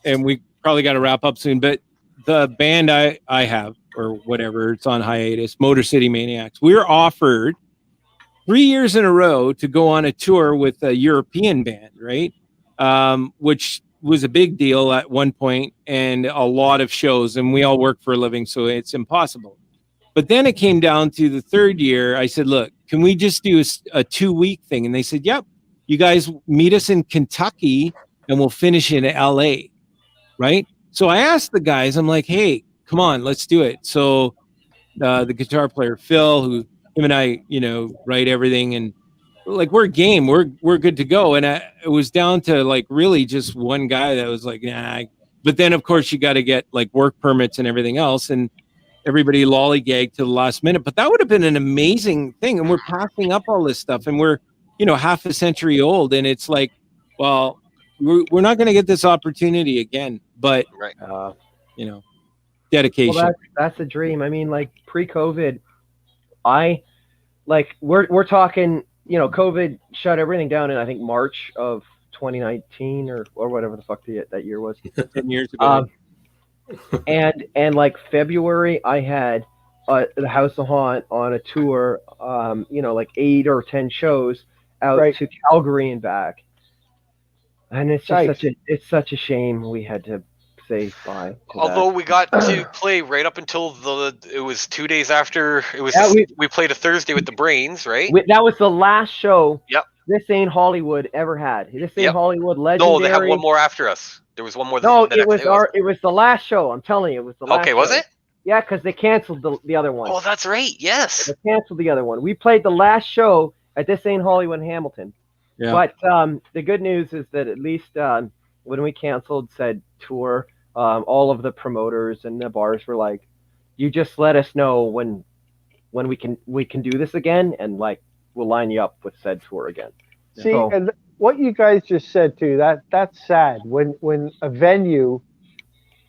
And we probably got to wrap up soon, but the band I have, or whatever, it's on hiatus, Motor City Maniacs. We were offered 3 years in a row to go on a tour with a European band, right? Which was a big deal at one point, and a lot of shows, and we all work for a living, so it's impossible. But then it came down to the third year. I said, look, can we just do a 2-week thing? And they said, yep, you guys meet us in Kentucky and we'll finish in LA, right? So I asked the guys, I'm like, hey, come on, let's do it. So the guitar player, Phil, him and I, write everything, and like, we're game, we're good to go. And it was down to like really just one guy that was like, nah. But then of course you got to get like work permits and everything else, and everybody lollygagged to the last minute. But that would have been an amazing thing. And we're passing up all this stuff, and we're half a century old, and it's like, well, we're not going to get this opportunity again. But
right.
Dedication.
Well, that's a dream. I mean, like pre-COVID, we're talking. COVID shut everything down in I think March of 2019 or whatever the fuck that year was.
10 years ago.
And like February, I had the House of Haunt on a tour. Like 8 or 10 shows out to Calgary and back. And it's just such a shame we had to say bye.
Although we got to play right up until it was 2 days after it was. We played a Thursday with the Brains, right?
That was the last show.
Yep.
This Ain't Hollywood ever had. This Ain't Hollywood legendary.
No, they have one more after us. There was one more.
It was the last show. I'm telling you, it was the last.
Okay, was it?
Yeah, because they canceled the other one.
Oh, that's right. Yes.
They canceled the other one. We played the last show at This Ain't Hollywood in Hamilton. Yeah. But the good news is that at least when we canceled said tour, all of the promoters and the bars were like, "You just let us know when we can do this again, and like we'll line you up with said tour again."
See, and what you guys just said too, that's sad. When a venue,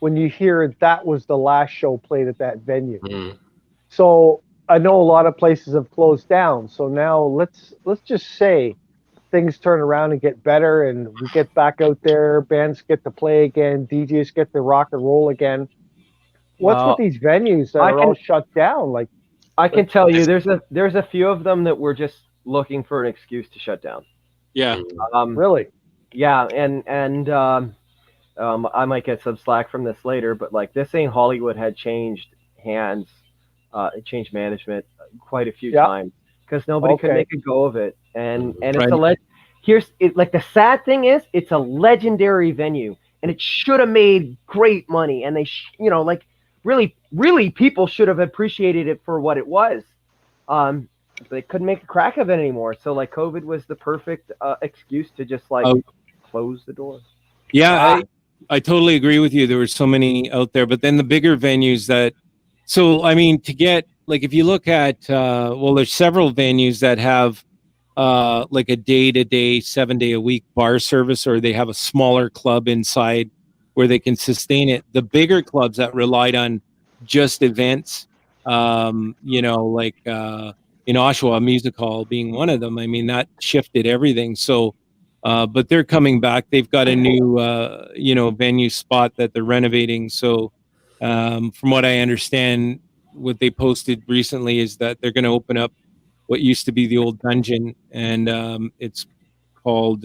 when you hear that was the last show played at that venue. Mm. So I know a lot of places have closed down. So now let's just say things turn around and get better, and we get back out there, bands get to play again, DJs get to rock and roll again. What's with these venues that are all shut down? Like,
I can tell you, there's a few of them that were just looking for an excuse to shut down.
Yeah.
Really?
Yeah, and I might get some slack from this later, but like This Ain't Hollywood had changed hands, it changed management quite a few times because nobody could make a go of it, and it's like the sad thing is it's a legendary venue, and it should have made great money, and they really people should have appreciated it for what it was. They couldn't make a crack of it anymore. So like COVID was the perfect excuse to just close the door.
Yeah, I totally agree with you. There were so many out there, but then the bigger venues to get, like, if you look at, there's several venues that have like a day-to-day, 7-day-a-week bar service, or they have a smaller club inside where they can sustain it. The bigger clubs that relied on just events, in Oshawa Music Hall being one of them. I mean, that shifted everything. So, but they're coming back. They've got a new, venue spot that they're renovating. So, from what I understand, what they posted recently is that they're going to open up what used to be the old dungeon, and it's called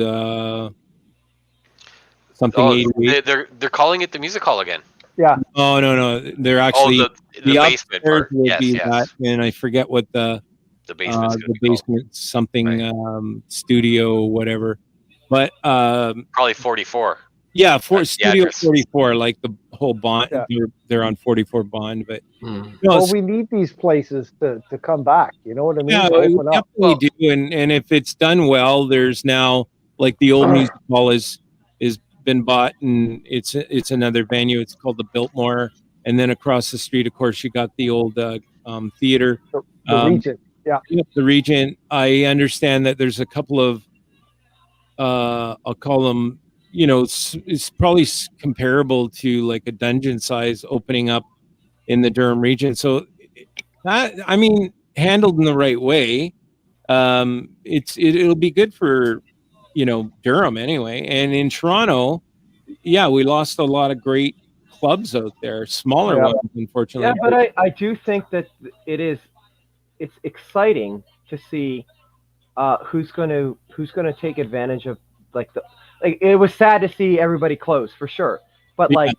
something.
They're calling it the music hall again.
Yeah.
Oh no, they're actually
the basement part. Yes.
That, and I forget what the basement something studio whatever, but
probably 44.
Yeah, for
the
Studio
address.
44, like the whole bond,
Yeah.
they're on 44 Bond, but
Well, we need these places to come back. You know what I mean?
yeah,
To
we
open up.
definitely do, and if it's done well, there's now like the old music hall is been bought, and it's another venue. It's called the Biltmore, and then across the street, of course, you got the old theater,
The Regent. Yeah.
Yep, the Regent. I understand that there's a couple of I'll call them, it's probably comparable to like a dungeon size opening up in the Durham region. So that, I mean, handled in the right way, it'll be good for Durham anyway. And in Toronto, yeah, we lost a lot of great clubs out there, smaller
Yeah.
ones, unfortunately.
Yeah, but I do think that it's exciting to see who's going to take advantage of like it was sad to see everybody close for sure, but like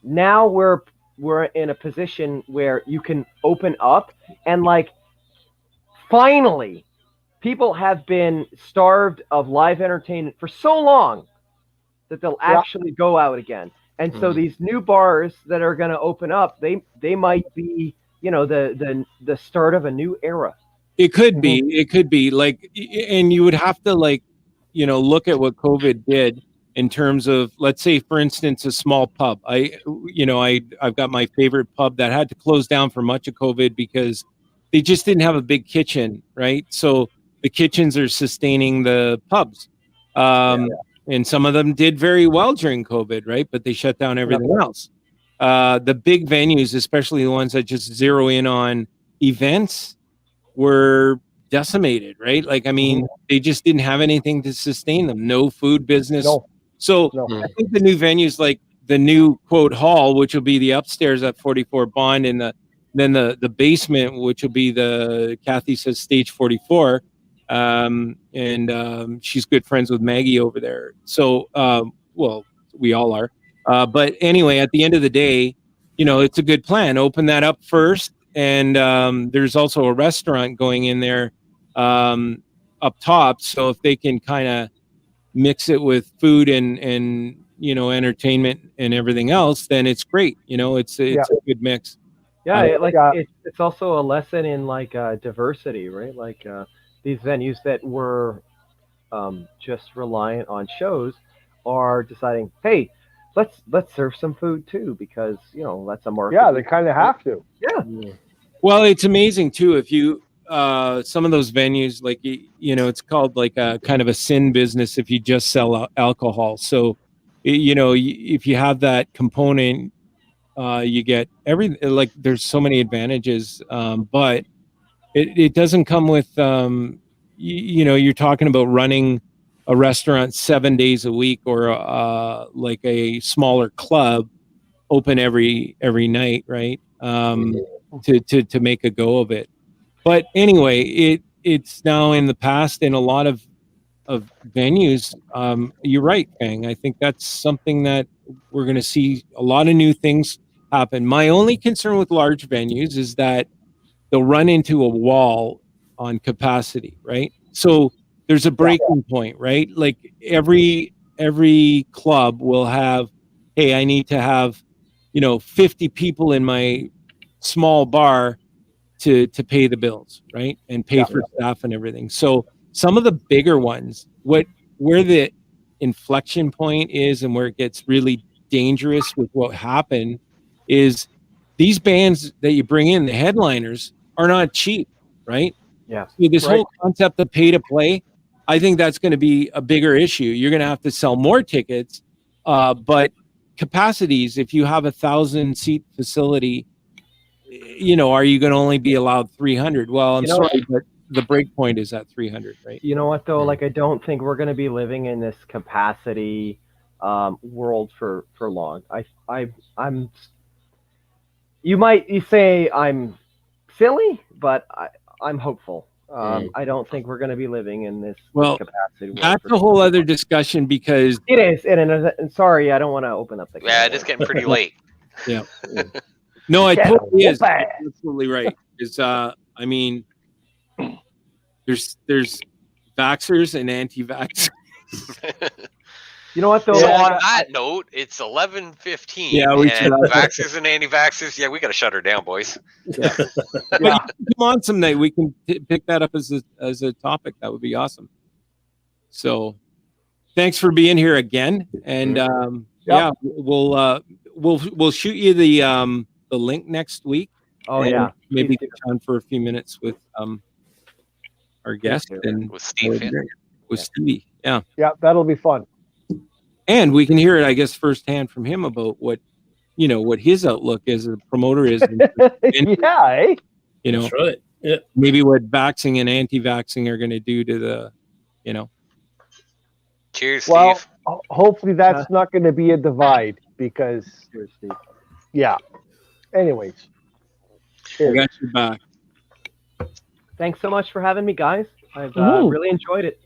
now we're in a position where you can open up, and like finally people have been starved of live entertainment for so long that they'll actually go out again. And so these new bars that are going to open up, they might be, the start of a new era.
It could be. It could be like, and you would have to like, look at what COVID did in terms of, let's say, for instance, a small pub. I've got my favorite pub that had to close down for much of COVID because they just didn't have a big kitchen, right? So the kitchens are sustaining the pubs. And some of them did very well during COVID, right? But they shut down everything else. The big venues, especially the ones that just zero in on events, were decimated, right? Like, I mean, they just didn't have anything to sustain them. No food business. So I think the new venues, like the new quote hall, which will be the upstairs at 44 Bond, and then the basement, which will be the Kathy says stage 44. And she's good friends with Maggie over there. So, well, we all are. But anyway, at the end of the day, it's a good plan. Open that up first. And there's also a restaurant going in there up top. So if they can kind of mix it with food and entertainment and everything else, then it's great. It's a good mix.
Yeah, it's also a lesson in like diversity, right? Like these venues that were just reliant on shows are deciding, hey, let's serve some food too, because that's a market.
Yeah, they kind of have to.
Yeah.
Well, it's amazing too. If you some of those venues, like it's called like a kind of a sin business if you just sell alcohol. So if you have that component, you get everything. Like there's so many advantages, but it doesn't come with you're talking about running a restaurant 7 days a week, or like a smaller club open every night, right? To make a go of it. But anyway, it's now in the past in a lot of venues. You're right, Fang. I think that's something that we're going to see a lot of new things happen. My only concern with large venues is that they'll run into a wall on capacity, right? So there's a breaking point, right? Like every club will have, hey, I need to have 50 people in my small bar to pay the bills, right? And pay for staff and everything. So some of the bigger ones, where the inflection point is and where it gets really dangerous with what happened is these bands that you bring in, the headliners, are not cheap, right?
Yeah.
So this whole concept of pay to play, I think that's going to be a bigger issue. You're going to have to sell more tickets, but capacities, if you have 1,000-seat facility, are you going to only be allowed 300? Well, I'm sorry, but the break point is at 300, right?
You know what though? Like, I don't think we're going to be living in this capacity world for long. I'm. You might say I'm silly, but I'm hopeful. I don't think we're going to be living in this capacity world.
That's a whole other discussion, because
it is. And sorry, I don't want to open up the.
Yeah, it is getting pretty late.
Yeah. No, it totally is. Absolutely right. Is I mean, there's vaxxers and anti-vaxxers.
You know what though?
So on that note, it's 11:15.
Yeah, we
and vaxxers and anti-vaxxers. Yeah, we got to shut her down, boys.
Yeah. But you can come on some night. We can pick that up as a topic. That would be awesome. So, thanks for being here again. And yeah, we'll shoot you the link next week.
Oh yeah,
maybe get on for a few minutes with our guest and
with Steve.
With Stevie. Yeah.
Yeah, that'll be fun.
And we can hear it, I guess, firsthand from him about what his outlook as a promoter is.
Yeah, eh?
That's right. Yeah.
Maybe what vaxxing and anti-vaxxing are going to do to the,
Cheers,
well,
Steve.
Hopefully that's not going to be a divide because,
Cheers, Steve.
yeah. Anyways.
I got your back.
Thanks so much for having me, guys. I've really enjoyed it.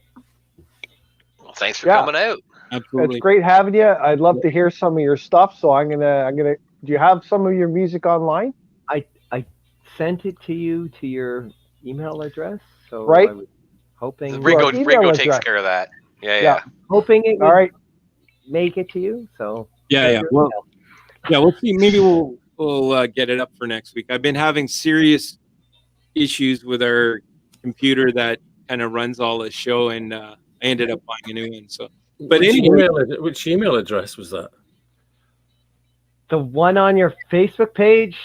Well, thanks for coming out.
Absolutely.
It's great having you. I'd love to hear some of your stuff. So I'm gonna. Do you have some of your music online?
I sent it to you to your email address. So
right.
I was hoping
Ringo takes care of that. Yeah.
Hoping it would
all right.
make it to you. So
Yeah. Well, we'll see. Maybe we'll get it up for next week. I've been having serious issues with our computer that kind of runs all the show, and I ended up buying a new one. So. But
which email address was that?
The one on your Facebook page,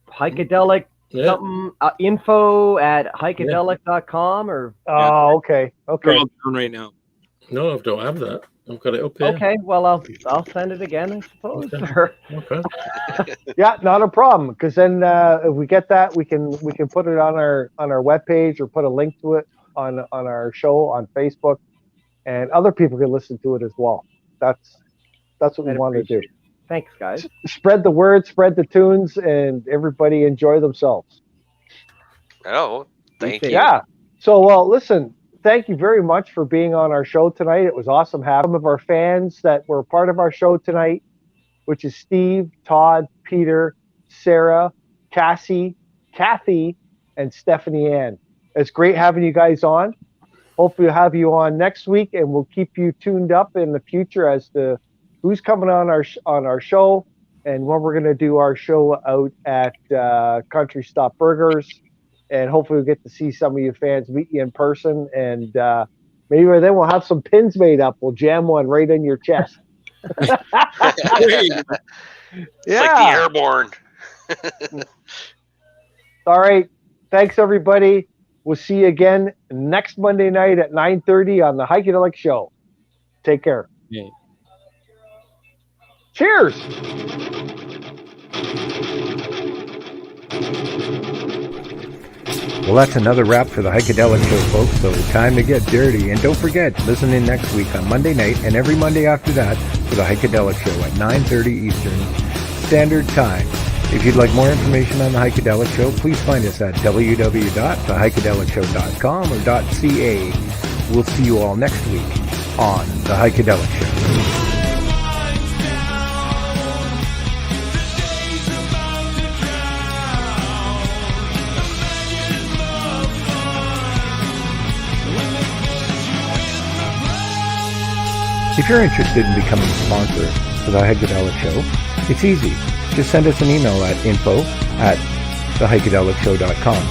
Heikadelic, something info at heikadelic.com or.
Oh, okay.
Down right now.
No, I don't have that. I've got it up here.
Okay, well I'll send it again, I suppose.
Okay.
Yeah, not a problem. Because then if we get that, we can put it on our webpage or put a link to it on our show on Facebook. And other people can listen to it as well. That's what we want to do.
Thanks, guys.
Spread the word, spread the tunes, and everybody enjoy themselves.
Oh, thank you.
Yeah. So, well, listen, thank you very much for being on our show tonight. It was awesome having some of our fans that were part of our show tonight, which is Steve, Todd, Peter, Sarah, Cassie, Kathy, and Stephanie Ann. It's great having you guys on. Hopefully we'll have you on next week, and we'll keep you tuned up in the future as to who's coming on our show and when we're going to do our show out at Country Stop Burgers. And hopefully we'll get to see some of you fans, meet you in person, and maybe then we'll have some pins made up. We'll jam one right in your chest.
It's like the airborne.
All right. Thanks, everybody. We'll see you again next Monday night at 9:30 on the Heikadelic Show. Take care.
Yeah.
Cheers.
Well, that's another wrap for the Heikadelic Show, folks, so time to get dirty. And don't forget, listen in next week on Monday night and every Monday after that for the Heikadelic Show at 9:30 Eastern Standard Time. If you'd like more information on the Heikadelic Show, please find us at www.theheikedelicshow.com or .ca. We'll see you all next week on the Heikadelic Show. If you're interested in becoming a sponsor for the Heikadelic Show, it's easy. Just send us an email at info@theheikedelicshow.com.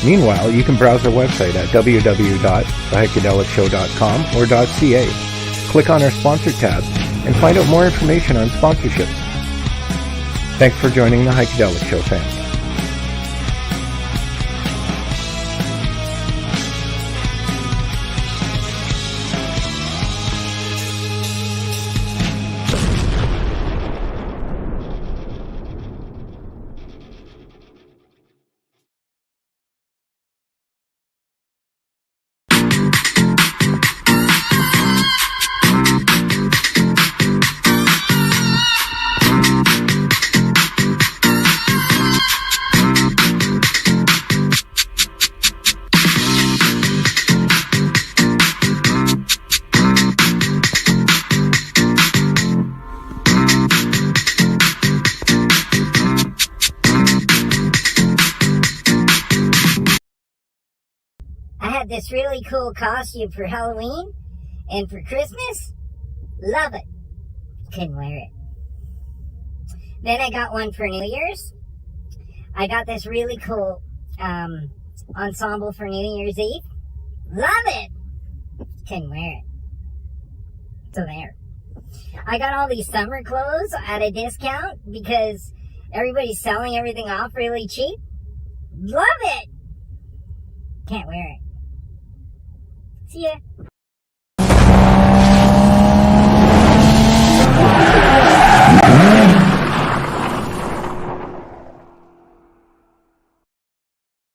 Meanwhile, you can browse our website at www.theheikedelicshow.com or .ca. Click on our sponsor tab and find out more information on sponsorships. Thanks for joining the Heikadelic Show, fans.
This really cool costume for Halloween and for Christmas. Love it. Couldn't wear it. Then I got one for New Year's. I got this really cool ensemble for New Year's Eve. Love it! Couldn't wear it. So there. I got all these summer clothes at a discount because everybody's selling everything off really cheap. Love it! Can't wear it. See ya.